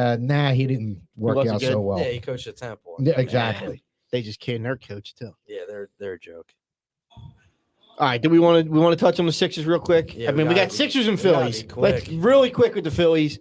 he didn't work wasn't out good. so well. Yeah, he coached at Temple. Yeah, exactly. They just canned their coach too. Yeah, they're a joke. All right, do we want to touch on the Sixers real quick? Yeah, I mean, we got gotta be- Sixers and we gotta Phillies. be quick. Let's really quick with the Phillies.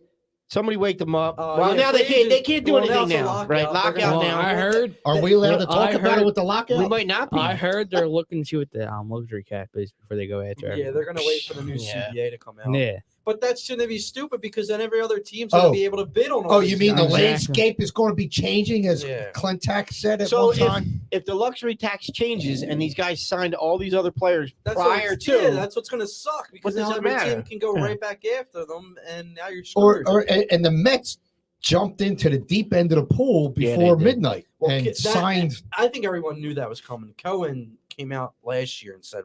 Somebody wake them up. Well, yeah, now they free can't do well, now anything it's a now, lockout. right? They're Lockout gonna- Well, now. I heard Are we allowed to Well, talk I about heard- it with the lockout? We might not be. I heard they're looking to see what the luxury cap is before they go after. Yeah, they're gonna wait for the new Yeah. CBA to come out. Yeah. But that's gonna be stupid because then every other team's gonna Oh. be able to bid on. All Oh, these you mean the guys. Exactly. landscape is going to be changing, as Yeah. Clintack said at So one time? if the luxury tax changes and these guys signed all these other players That's prior what's, to, yeah, that's what's gonna suck because does then it every matter? team can go Yeah. right back after them, and now you're Or, screwed. and the Mets jumped into the deep end of the pool Yeah, they before did. midnight Well, and that- signed. I think everyone knew that was coming. Cohen came out last year and said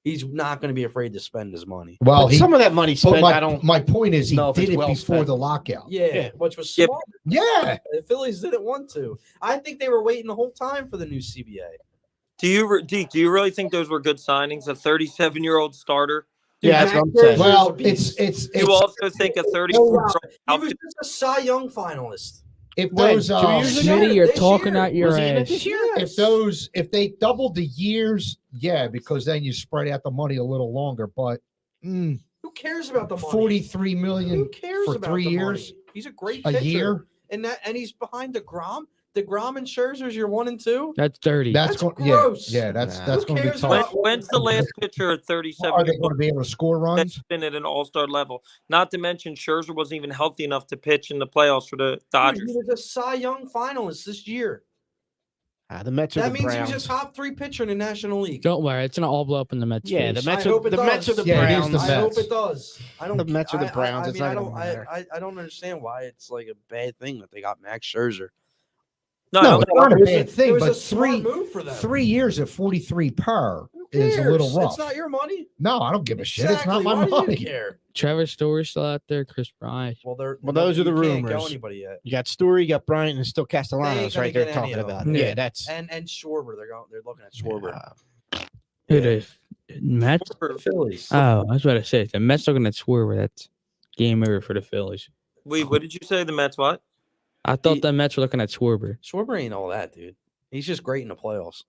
he's not gonna be afraid to spend his money. Well, but he. some of that money But spent, I don't. my point is, he know if did it's it well before spent. the lockout. Yeah, which was Yep. smart. Yeah. The Phillies didn't want to. I think they were waiting the whole time for the new CBA. Do you really think those were good signings? A 37-year-old starter. Yeah, that's what I'm Max saying. Scherzer's Well, a beast. it's You also think a 34-year-old He was just a Cy Young finalist. if When? those 2 years ago? Smitty, you're This talking year. out your Was he in it ass. this year? if they doubled the years, yeah, because then you spread out the money a little longer. But Who cares about the money? 43 Who million cares for about 3 the years, money? He's a great a pitcher. year. and he's behind DeGrom. DeGrom and Scherzer's your 1 and 2. That's dirty. That's That's going. gross. Yeah, that's Nah. that's Who going to be cares tough. about- When's the last pitcher at 37 Are they years going to be able to score runs? that's been at an all-star level? Not to mention Scherzer wasn't even healthy enough to pitch in the playoffs for the Dude, Dodgers. he was a Cy Young finalist this year. The Mets are That the means Browns. he was a top 3 pitcher in the National League. Don't worry, it's gonna all blow up in the Mets. Yeah, face. the Mets I are hope it the Mets are does. the Yeah, it is Browns. the I hope Mets. it does. I don't. The Mets are the Browns. I It's mean, not I gonna don't. matter. I don't understand why it's like a bad thing that they got Max Scherzer. No, No, no, it's not a It was bad thing, it was but a smart three move for them. 3 years at 43 per Who is a little cares? rough. It's not your money. No, I don't give a shit. It's Exactly. not my Why do money. you care? Trevor Story's still out there. Chris Bryant. Well, Those are the you can't go rumors. anybody yet. You got Story, you got Bryant, and still They Castellanos ain't gonna right there get any talking of them. about it. Yeah. Yeah, that's And Schwarber, they're looking at Schwarber. Who the Mets? For Phillies. Oh, I was about to say the Mets looking at Schwarber. That's game over for the Phillies. Wait, what did you say? The Mets what? I thought the Mets were looking at Schwarber. Schwarber ain't all that, dude. He's just great in the playoffs.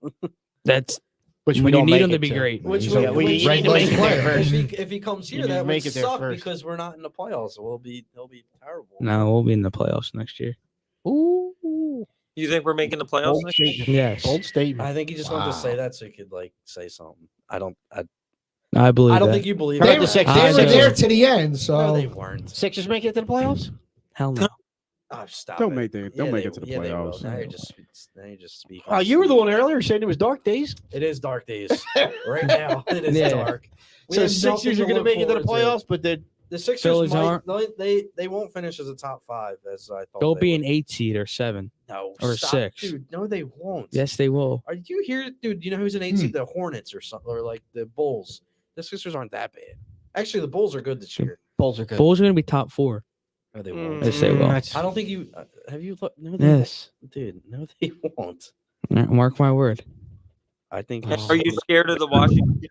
That's which when we you don't need make him to it be great. Which He's would- a we which- need to make it there player. first. If he comes You here, need to that would make it there suck first. because we're not in the playoffs. So he'll be terrible. No, we'll be in the playoffs next year. Ooh, You think we're making the playoffs bold next year? statement. Yes, Bold statement. I think he just wanted to say Wow. that so he could say something. I don't I believe that. think you believe How They about were, the Sixers? they were I there do. to the end, so No, they weren't. Sixers make it to the playoffs? Hell no. Oh, stop Don't it. make it. Don't make it to the they will. playoffs. Now you're just speaking. Oh, you were the one earlier saying it was dark days. It is dark days right now. It is Yeah. dark. We So have Sixers nothing are going to look make it to the forward playoffs, but the The Sixers Phillies might, aren't. they won't finish as a top 5 as I thought. They'll they be would. an 8 seed or 7. No, or stop, 6. dude. No, they won't. Yes, they will. Are you here, dude? You know who's an 8 seed? The Hornets or something, or like the Bulls. The Sixers aren't that bad. Actually, the Bulls are good this year. Bulls are good. Bulls are going to be top 4. No, they won't. Yes, they will. That's- I don't think you have you looked. No, they Yes. won't. Dude. No, they won't. Mark my word. I think. Are you scared of the Washington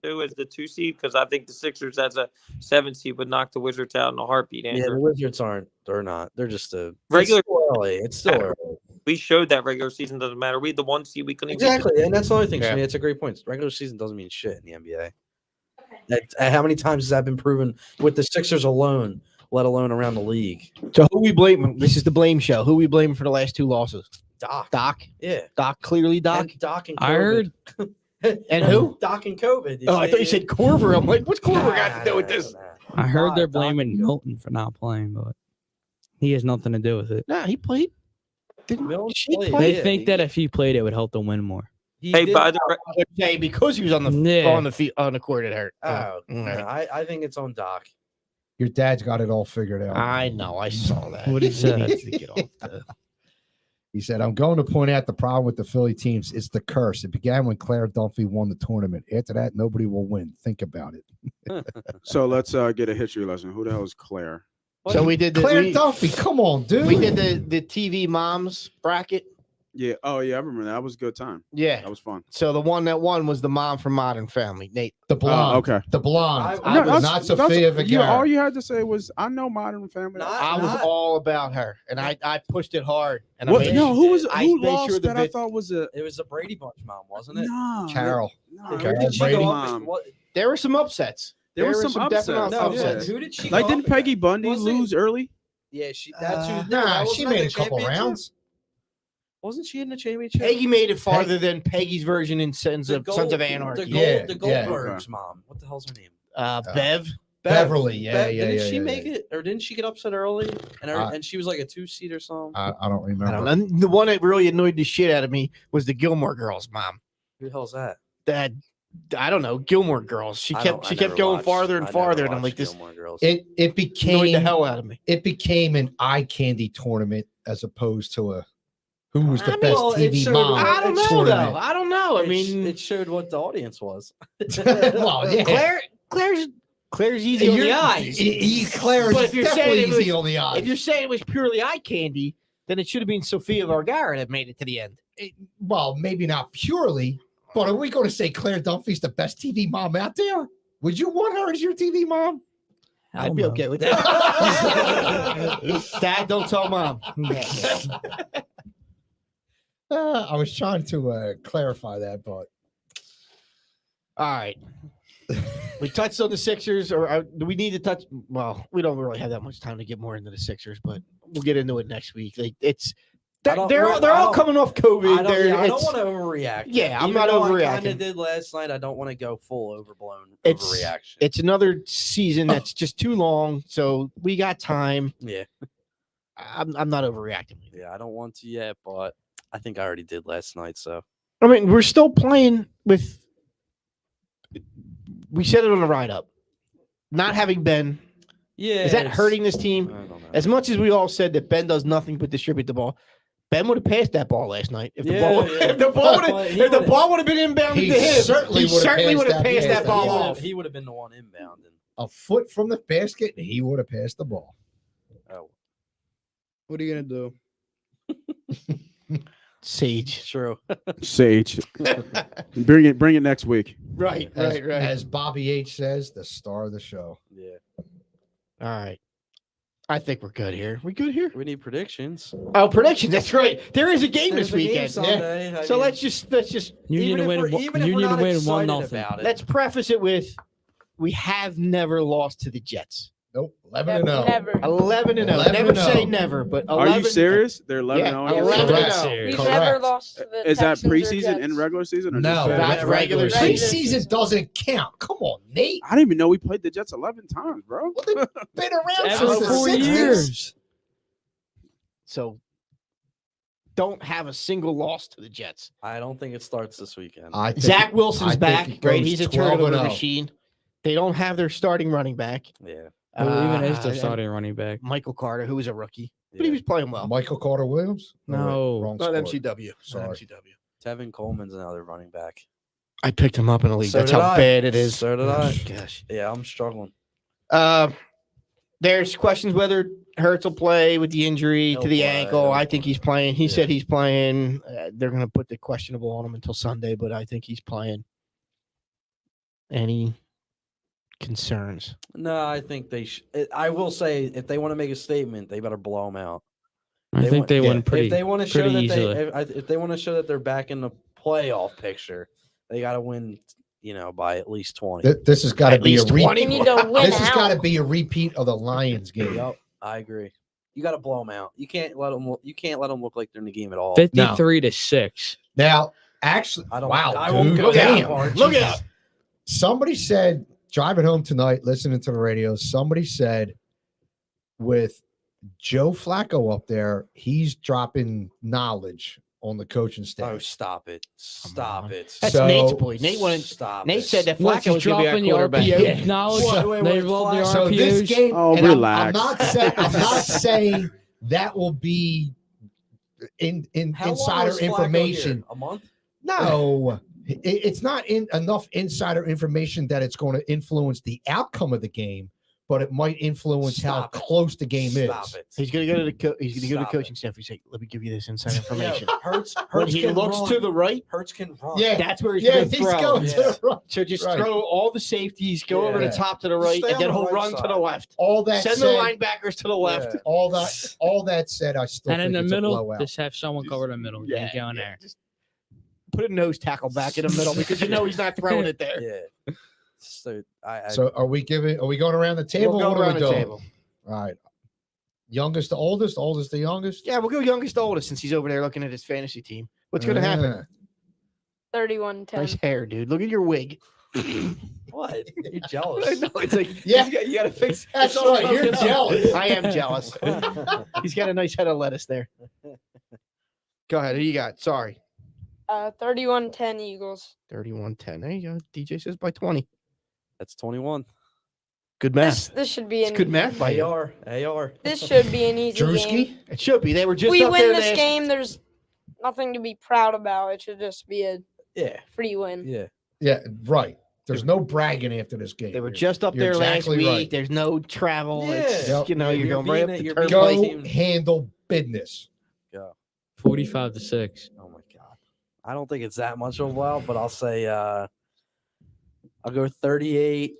too as the 2 seed? Because I think the Sixers as a 7 seed would knock the Wizards out in a heartbeat. Yeah, Andrew. the Wizards aren't. They're not. They're just a Regular- It's still early. It's still early. We showed that regular season doesn't matter. We had the 1 seed. We couldn't even beat Exactly, and that's the only thing. Yeah. Yeah. It's a great point. Regular season doesn't mean shit in the NBA. How many times has that been proven with the Sixers alone, let alone around the league? So who we blame? This is the blame show. Who we blaming for the last 2 losses? Doc. Doc. Yeah. Doc. Clearly Doc. And Doc and I COVID. heard And who? Doc and COVID. Oh, I thought you said Corver. I'm like, what's Corver got to do with this? I heard they're Doc- blaming Milton for not playing, but he has nothing to do with it. Nah, he played. Milton She played, played. They yeah. think that if he played, it would help them win more. He Hey, did- by the way, I would say because he was on the Yeah. on the court, it hurt. Oh, all no, right. I think it's on Doc. your dad's got it all figured out. I know. I saw that. What'd he say? needs to get off the- He said, I'm going to point out the problem with the Philly teams. It's the curse. It began when Claire Dunphy won the tournament. After that, nobody will win. Think about it. So let's get a history lesson. Who the hell is Claire? So we did the Claire we, Dunphy, come on, dude. we did the TV moms bracket. Yeah. Oh yeah, I remember that. That was a good time. Yeah. That was fun. So the one that won was the mom from Modern Family, Nate. the blonde. okay. The blonde. I was not Sophia Vergara. All you had to say was, "I know Modern Family." I was all about her, and I pushed it hard. And What? I made, No, who was I who made lost sure the that I vid- thought was a It was the Brady Bunch mom, wasn't it? no Carol. No, Who Carol did she Brady go up mom. what? There were some upsets. There were were some definite upsets. No, upsets. who did she? Like, go didn't up Peggy against? Bundy Was it- lose early? Yeah, that's who. Nah, that she wasn't made the a couple championship? rounds. Wasn't she in the championship? Peggy made it farther than Peggy's version in Sons of Anarchy. The Yeah. Goldberg's mom. What the hell's her name? Bev. Beverly, yeah. Didn't she yeah, make yeah. it, or didn't she get upset early? And she was like a 2-seed or something. I don't remember. I don't know. And the one that really annoyed the shit out of me was the Gilmore Girls mom. Who the hell's that? That I don't know, Gilmore Girls. She I kept never going watched- farther and I never farther, and I'm watched like, this Gilmore Girls. It annoyed the became hell out of me. it became an eye candy tournament as opposed to a who was the I mean, best well, it TV showed- mom. I don't know tournament. though. I don't know. I mean, it showed what the audience was. Well, yeah. Claire's easy on the eyes. Claire But is if you're definitely saying it was- easy on the eyes. If you're saying it was purely eye candy, then it should have been Sofia Vergara that made it to the end. Well, maybe not purely, but are we going to say Claire Dunphy's the best TV mom out there? Would you want her as your TV mom? I'd be okay with that. Dad, don't tell mom. I was trying to clarify that, but All right. We touched on the Sixers, or do we need to touch? Well, we don't really have that much time to get more into the Sixers, but we'll get into it next week. They're all coming off COVID. I don't want to overreact. Yeah, I'm Even not though I overreacting. kind of did last night. I don't want to go full overblown It's- overreaction. It's another season that's just too long, so we got time. Yeah, I'm not overreacting. yeah. I don't want to yet, but I think I already did last night. So I mean, we're still playing with. We said it on the ride up. Not having Ben, yeah, is that it's- hurting this I team? don't know. As much as we all said that Ben does nothing but distribute the ball, Ben would have passed that ball last night. If the Yeah, ball, yeah. if the ball would Well, have, he if the would've- ball would have been inbounded He to him, certainly he would've certainly would have passed that- passed that yeah, ball He would've- off. He would have been the one inbounding. a foot from the basket, and he would have passed the ball. Oh, What are you gonna do? Sage. true. Sage. Bring it next week. Right, As, right. as Bobby H says, the star of the show. Yeah, All right. I think we're good here. We good here? we need predictions. Oh, predictions. That's right. There is a game There's this a game weekend. Sunday. I So mean, let's just You need even to if win. we're- even if You we're need to not win excited 1-0. about it. let's preface it with we have never lost to the Jets. Nope, 11-0. Never. 11-0. 11-0. Never say never, but 11. Are you serious? They're 11 Yeah, 0. I'm 11 Correct. serious. We've Correct. never lost to the Is that Texans or preseason and Jets. regular season? Or No, just that's regular season. Preseason doesn't count. Come on, Nate. I didn't even know we played the Jets 11 times, bro. Well, they've been around Ever since the 4 60s. years. So don't have a single loss to the Jets. I don't think it starts this weekend. I think Zach I Wilson's think back, it right? goes He's a 12 and turnover 0. machine. They don't have their starting running back. Yeah, Who even is the and starting running back? Michael Carter, who was a rookie, but yeah. he was playing well. Michael Carter Williams? No. wrong Not sport. MCW. Sorry. Not MCW. Tevin Coleman's another running back. I picked him up in the league. So That's did how I. bad it is. So did I. Gosh. Yeah, I'm struggling. There's questions whether Hurts will play with the injury He'll to the play, ankle. he'll I think play. he's playing. He Yeah. said he's playing. They're going to put the questionable on him until Sunday, but I think he's playing. Any concerns? No, I think they. I will say, if they want to make a statement, they better blow them out. I They think want- they yeah, won pretty. If they want to show pretty that easily. if they want to show that they're back in the playoff picture, they got to win. By at least 20. This has got to At be a least repeat. 20. We need to win This has got to out. be a repeat of the Lions game. Yep, I agree. You got to blow them out. You can't let them. You can't let them look like they're in the game at all. 53-6. Now, actually, I don't. wow, I won't dude, go damn. that far. Look Jesus. out. Somebody said, driving home tonight, listening to the radio, somebody said with Joe Flacco up there, he's dropping knowledge on the coaching staff. Oh, stop it! Stop on. it! That's So- Nate's boy. Nate wanted. Stop. Nate it. said that What's Flacco was going to be our dropping the quarterback. RPO Yeah. knowledge? Wait, They wait, rolled the Flacco. So this RPOs. game, Oh, and relax. I'm not saying that will be in How long insider was Flacco information. here? A month? No, it's not enough insider information that it's going to influence the outcome of the game. but it might influence Stop how it. close the game Stop is. it. He's gonna go to the he's gonna go to Stop the coaching staff. He's like, let me give you this inside information. Yeah, Hurts When he can looks run. to the right, Hurts can run. Yeah, that's where he's yeah, gonna he's throw. going to the right. So just Right. throw all the safeties, go over the Yeah. top to the right, Stay and then on the he'll right run to side. the left. All that Send said, the linebackers to the left. Yeah. all that said, I still And think in the it's middle, a blowout. just have someone cover the middle. Yeah, go in there. Just put a nose tackle back in the middle because you know he's not throwing it there. Yeah. So So are we going around the table? We'll go What are around we the doing? table. All right. Youngest to oldest, oldest to youngest. Yeah, we'll go youngest to oldest since he's over there looking at his fantasy team. What's going to happen? 31-10. Nice hair, dude. Look at your wig. what? You're jealous. No, it's like Yeah. you got to fix. That's all right. You're jealous. I am jealous. He's got a nice head of lettuce there. Go ahead. Who you got? Sorry. 31-10 Eagles. 31-10. There you go. DJ says by 20. That's 21. Good math. This should be It's an good math by you. AR. This should be an easy game. Drewski. It should be. They were If just we up win there this last- game, there's nothing to be proud about. It should just be a Yeah. free win. Yeah. Yeah, right. There's no bragging after this game. They were just up You're there last exactly week. right. There's no travel. Yeah. It's, Yep. you know, you're going right up beating the it, turf. you're Go team. handle business. 45-6. Oh my god. I don't think it's that much of a while, but I'll say I'll go 38.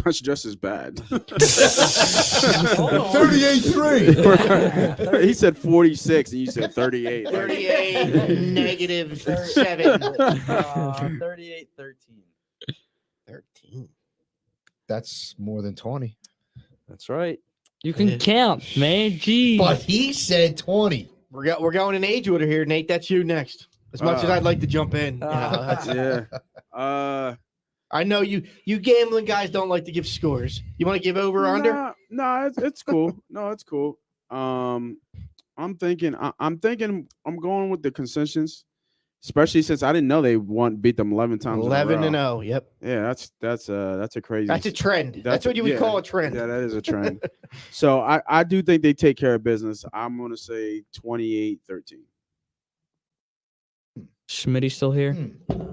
That's just as bad. 38-3. He said 46 and you said 38. 38 negative 7. 38-13. 13. That's more than 20. That's right. You can count, man. Jeez. But he said 20. We're going in age order here, Nate. That's you next. As much as I'd like to jump in, you know, that's- Yeah. I know you gambling guys don't like to give scores. You want to give over or under? No, it's cool. No, it's cool. I'm thinking I'm going with the concessions, especially since I didn't know they beat them 11 times. 11 in a and row. 0. Yep. Yeah, that's a crazy. That's a trend. That's what you would call a trend. Yeah, that is a trend. So I do think they take care of business. I'm going to say 28-13. Smitty still here?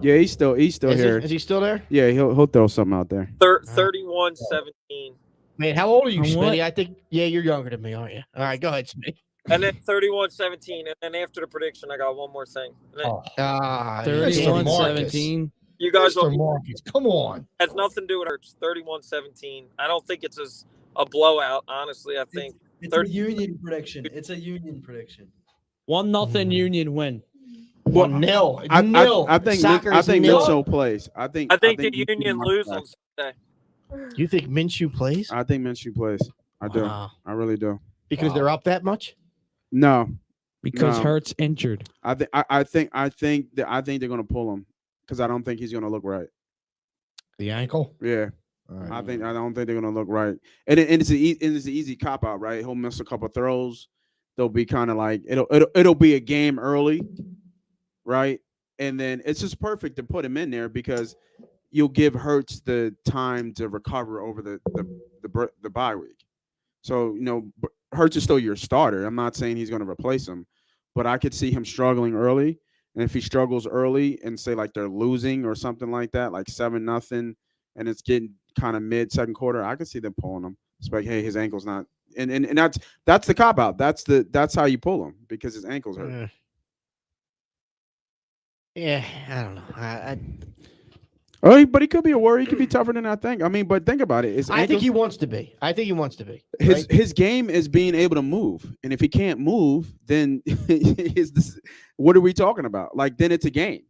Yeah, he's still here. Is he still there? Yeah, he'll throw something out there. 31-17. Man, how old are you, On what? Smitty? I think you're younger than me, aren't you? All right, go ahead, Smitty. And then 31-17. And then after the prediction, I got one more thing. And then Oh, Ah, 31-17. you guys Mr. will Marcus, come on. has nothing to do with Hurts. 31-17. I don't think it's a blowout, honestly. I think It's Third- a union prediction. It's a union prediction. 1-0 Union win. 1-0. I think Soccer's Mitchell nil. plays. I think the Minshew Union runs loses back. on Sunday. You think Minshew plays? I think Minshew plays. I do. Wow. I really do. Because they're up that much? No, Because No. Hurts injured. I think they're gonna pull him because I don't think he's gonna look right. The ankle. Yeah, All right. I don't think they're gonna look right. And it's an easy cop out, right? He'll miss a couple throws. They'll be kind of like it'll be a game early, right? And then it's just perfect to put him in there because you'll give Hurts the time to recover over the bye week. So Hurts is still your starter. I'm not saying he's going to replace him, but I could see him struggling early. And if he struggles early and say like they're losing or something like that, like 7-0, and it's getting kind of mid second quarter, I could see them pulling him. It's like, hey, his ankle's not, and that's the cop out. That's how you pull him because his ankle's hurt. Yeah, I don't know. But he could be a worry. He could be tougher than I think. I mean, but think about it. I think he wants to be. His game is being able to move, and if he can't move, then what are we talking about? Like then it's a game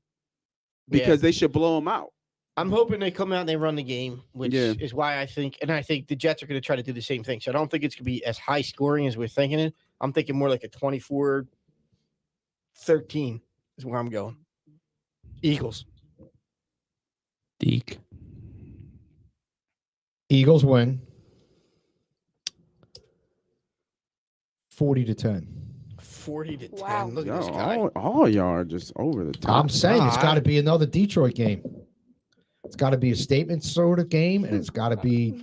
because they should blow him out. I'm hoping they come out and they run the game, which Yeah. is why I think the Jets are going to try to do the same thing. So I don't think it's going to be as high scoring as we're thinking it. I'm thinking more like a 24-13 is where I'm going. Eagles. Deke. Eagles win 40-10. 40-10. Wow. Look at this guy. All y'all are just over the top. I'm saying it's got to be another Detroit game. It's got to be a statement sort of game, and it's got to be.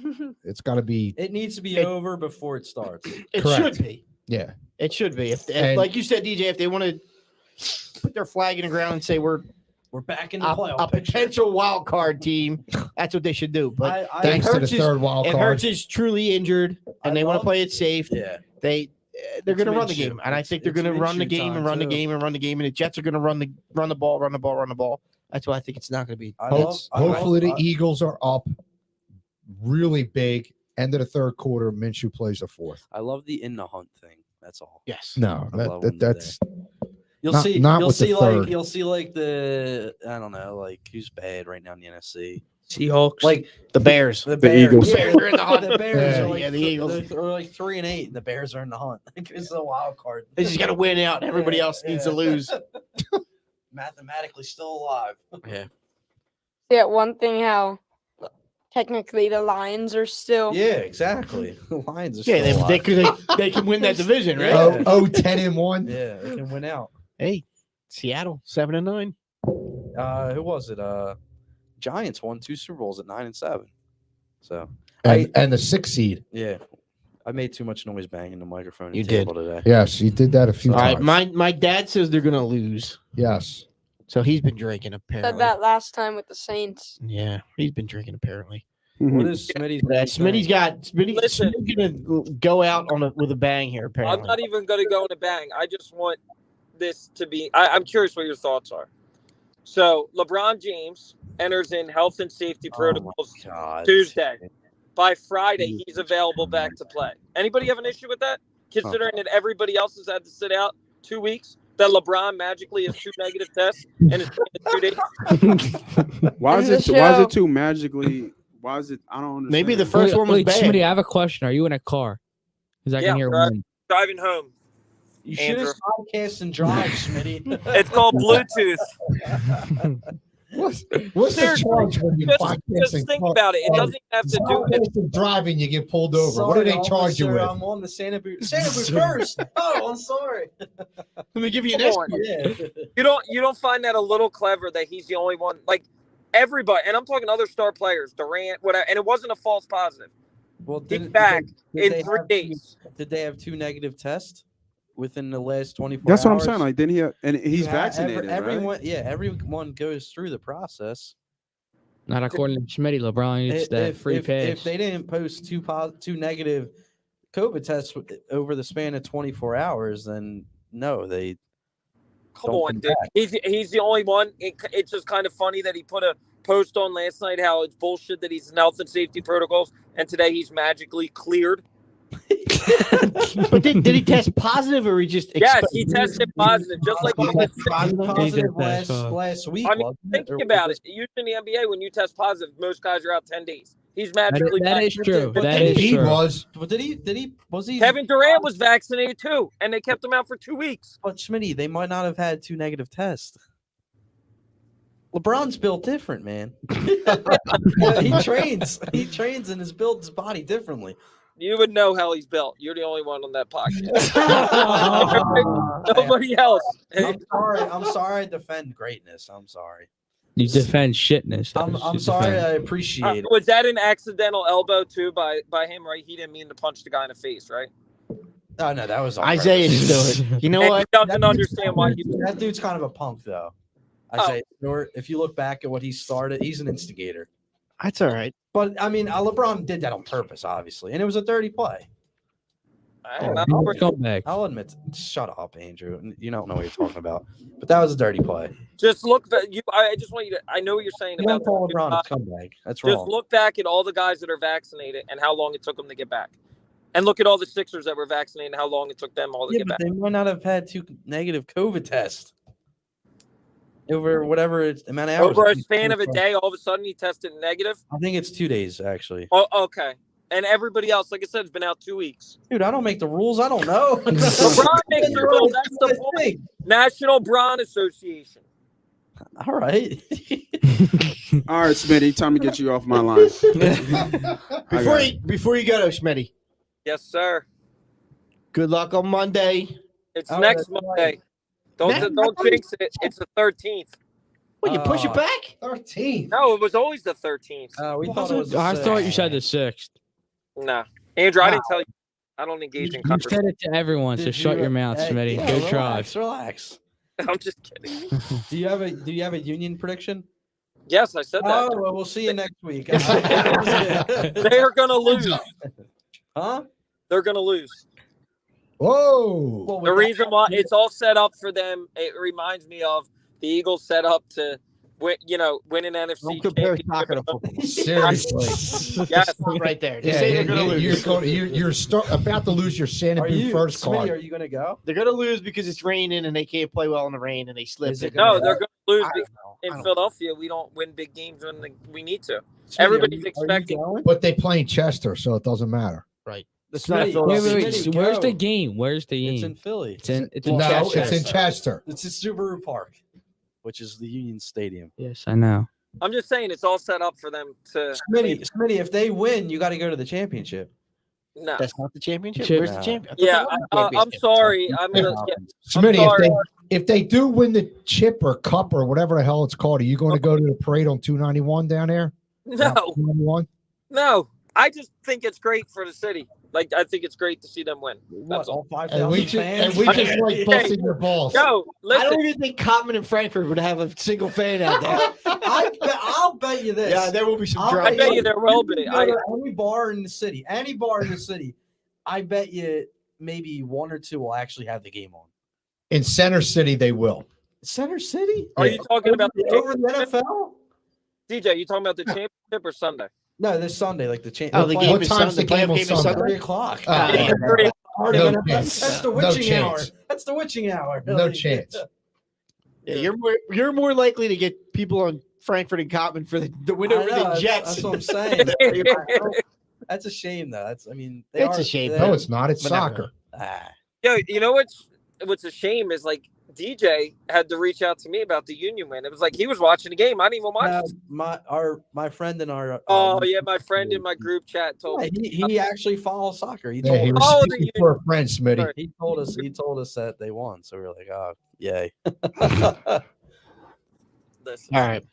It needs to be over before it starts. It Correct. should be. Yeah. It should be. If And- like you said, DJ, if they want to put their flag in the ground and say we're We're back in the a playoff picture. potential wild card team. That's what they should do. But I- Thanks to the Hurts is- third wild if card. Hurts is truly injured and I they want to love- play it safe, Yeah. they're It's going to run the Minshew. game, and I It's- think they're it's going to run the Minshew game and time, run the too. game and run the game, and the Jets are going to run the ball. That's why I think it's not going to be. I Hope- love- I love- Hopefully the I- Eagles are up really big. End of the third quarter, Minshew plays the fourth. I love the in the hunt thing. That's all. Yes. No, I love that, when that's You'll Not- see. not You'll with the see third. you'll see like the I don't know like who's bad right now in the NFC. Seahawks. Like The Bears. the Bears. Eagles. Yeah, They're in the hunt. the Bears Yeah. are like Yeah, the Eagles. They're like 3-8. And the Bears are in the hunt. Like, it's a wild card. They just got to win out. Everybody Yeah, else needs to yeah. lose. Mathematically still alive. Yeah. Yeah, one thing how technically the Lions are still. Yeah, exactly. The Lions are Yeah, still alive. they can win that division, right? Yeah. oh 10-1. Yeah, they can win out. Hey, Seattle 7-9. Who was it? Giants won 2 Super Bowls at 9-7. So And the 6th seed. yeah, I made too much noise banging the microphone. and You did. table today. Yes, you did that a few All right, times. my dad says they're gonna lose, Yes. so he's been drinking apparently. Said that last time with the Saints. Yeah, he's been drinking apparently. What is Smitty's? Smitty's got Listen. Smitty's gonna go out with a bang here. I'm Apparently, not even going to go in a bang. I just want this to be. I'm curious what your thoughts are. So LeBron James enters in health and safety protocols God. Tuesday. By Friday, he's available back to play. Anybody have an issue with that? Considering that everybody else has had to sit out 2 weeks, that LeBron magically has 2 negative tests and is playing in 2 days. Why is In it? the Why is show. it too magically? Why is it? I don't understand. maybe the first one was Wait, bad. Smitty, I have a question. Are you in a car? Because I Yeah, can hear right. one. Driving home. You should have podcast and drive, Smitty. It's called Bluetooth. What's the Seriously, charge when you Just podcast think about it. It doesn't have to do with driving, you get pulled over. What do Sorry, they charge you officer, with? I'm on the Santa Boot. Santa Boot first. Oh, I'm sorry. Let me give you an Come escort. on. Yeah. You don't find that a little clever that he's the only one, like everybody, and I'm talking other star players, Durant, whatever, and it wasn't a false positive. Well, He's back in 3 days. Did they have 2 negative tests within the last 24 That's what I'm hours? saying. Like, didn't he? And he's You have- vaccinated. Everyone, right? yeah, everyone goes through the process. Not according to Smitty. LeBron gets that free pass. If they didn't post 2 negative COVID tests over the span of 24 hours, then no, they Come don't on, come dude. back. He's the only one. It's just kind of funny that he put a post on last night how it's bullshit that he's in health and safety protocols, and today he's magically cleared. But did he test positive or he just? Yes, he tested positive, just like He he tested tested positive test last week. I mean, wasn't think Or about was it. Usually in the NBA, when you test positive, most guys are out 10 days. He's magically that back. is true. But That then is He true. was. But was he? Kevin Durant was vaccinated too, and they kept him out for 2 weeks. But Smitty, they might not have had 2 negative tests. LeBron's built different, man. He trains and has built his body differently. You would know how he's built. You're the only one on that podcast. Nobody else. I'm sorry I defend greatness. I'm sorry. You defend shitness. That's I'm what you sorry defend. I appreciate it. Was that an accidental elbow too by him? Right? He didn't mean to punch the guy in the face, right? Oh no, that was on Isaiah purpose. still. You know And what? he doesn't understand why he. That dude's kind of a punk though. Isaiah Stewart, if you look back at what he started, he's an instigator. That's all right. But I mean, LeBron did that on purpose, obviously, and it was a dirty play. Come back. I'll admit. Shut up, Andrew. You don't know what you're talking about. But that was a dirty play. Just look. I just want you to. I know what you're saying You don't about call LeBron a comeback. That's Just wrong. look back at all the guys that are vaccinated and how long it took them to get back, and look at all the Sixers that were vaccinated and how long it took them all to Yeah, get but back. they might not have had 2 negative COVID tests over whatever amount of hours. Over a span of a day, all of a sudden he tested negative. I think it's 2 days actually. Oh, okay. And everybody else, like I said, has been out 2 weeks. Dude, I don't make the rules. I don't know. LeBron makes the rules. That's the point. National Braun Association. All right. All right, Smitty, time to get you off my line. Before you go, though, Schmitty, Yes, sir. good luck on Monday. It's Oh, next that's right. Monday. Don't jinx it. It's the 13th. What, you push it back? 13. No, it was always the 13th. We thought it was. the I thought you sixth. said the 6th. Nah, Andrew, I didn't tell you. I don't engage in You conversation. said it to everyone, so Did shut you- your mouth, Hey, Smitty. yeah, Good relax, try. Relax. I'm just kidding. Do you have a Union prediction? Yes, I said that. Oh, well, we'll see you next week. They are gonna lose. Huh? They're gonna lose. Whoa. Well, The with reason why it's all set up for them, it reminds me of the Eagles set up to win, win an NFC Don't compare championship. soccer to football. Seriously. Yes. Right there. Just Yeah, say they're going to you're, lose. you're about to lose your Sandy first Smitty, card. are you going to go? They're going to lose because it's raining and they can't play well in the rain and they slip. Is it it. No, they're gonna lose I because don't in know. Philadelphia we don't win big games when we need to. Smitty, Everybody's are you expecting. going? But they play in Chester, so it doesn't matter. Right. It's not a Smitty, Philadelphia. Wait. Smitty, So where's the go. game? Where's the game? It's in Philly. It's in No, Chester. it's in Chester. It's in Subaru Park, which is the Union Stadium. Yes, I know. I'm just saying it's all set up for them to. Smitty, if they win, you got to go to the championship. No. That's not the championship. Chip. Where's the champion? Yeah, I'm sorry. I'm gonna. Smitty, sorry. if they do win the chip or cup or whatever the hell it's called, are you going to go to the parade on 291 down there? No, 291? no. I just think it's great for the city. Like I think it's great to see them win. What, That's all. all 5,000 And we fans? just like busting your balls. No, I listen. don't even think Cotman and Frankfurt would have a single fan out there. I'll bet you this. Yeah, there will be some I'll drama. I bet you there will be. You go to any bar in the city, I bet you maybe one or two will actually have the game on. In Center City, they will. Center City? Are you talking about the over the championship? NFL? DJ, you talking about the championship or Sunday? No, this Sunday, like the Oh, the game What is time's Sunday. the game on Playoff is Sunday? 3 o'clock. Yeah. No That's chance. the No witching hour. chance. That's the witching hour. No chance. Yeah, you're more likely to get people on Frankfurt and Cotman for the win over the Jets. That's what I'm saying. That's a shame, though. It's a shame. No, it's not. It's But never soccer. Yo, you know what's a shame is like DJ had to reach out to me about the Union win. It was like he was watching the game. I didn't even watch. My friend in our Oh yeah, my friend in my group chat told me. he actually follows soccer. He Yeah, told he us. was Oh, speaking the for a friend, Smitty. Sorry. He told us that they won. So we were like, oh, yay. Listen. All right.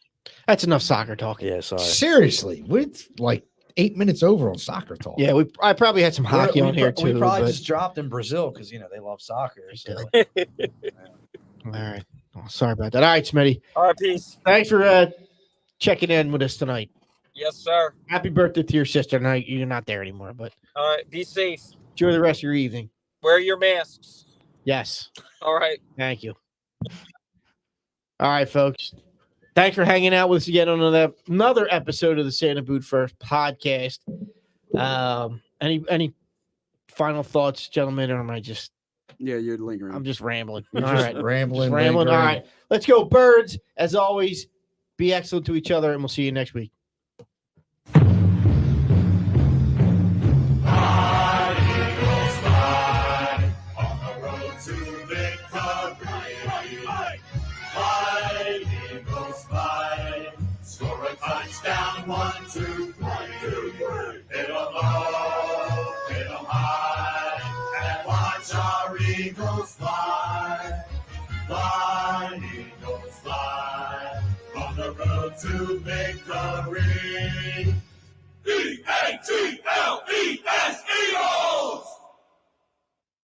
That's enough soccer talk. Yeah, sorry. Seriously, we're like 8 minutes over on soccer talk. Yeah, I probably had some hockey on here We too. probably but- just dropped in Brazil because they love soccer. So. All right. Oh, sorry about that. All right, Smitty. All right, peace. Thanks for checking in with us tonight. Yes, sir. Happy birthday to your sister. Now you're not there anymore, but All right, be safe. enjoy the rest of your evening. Wear your masks. Yes. All right. Thank you. All right, folks. Thanks for hanging out with us again on another episode of the Santa Boot First podcast. Any final thoughts, gentlemen, or am I just Yeah, you're lingering. I'm just rambling. All Just right. rambling. Just rambling. All lingering. right. Let's go, birds. As always, be excellent to each other, and we'll see you next week. Score a touchdown, 1, 2, 3. Hit 'em low, hit 'em high, and watch our Eagles fly. Fly, Eagles fly, on the road to victory.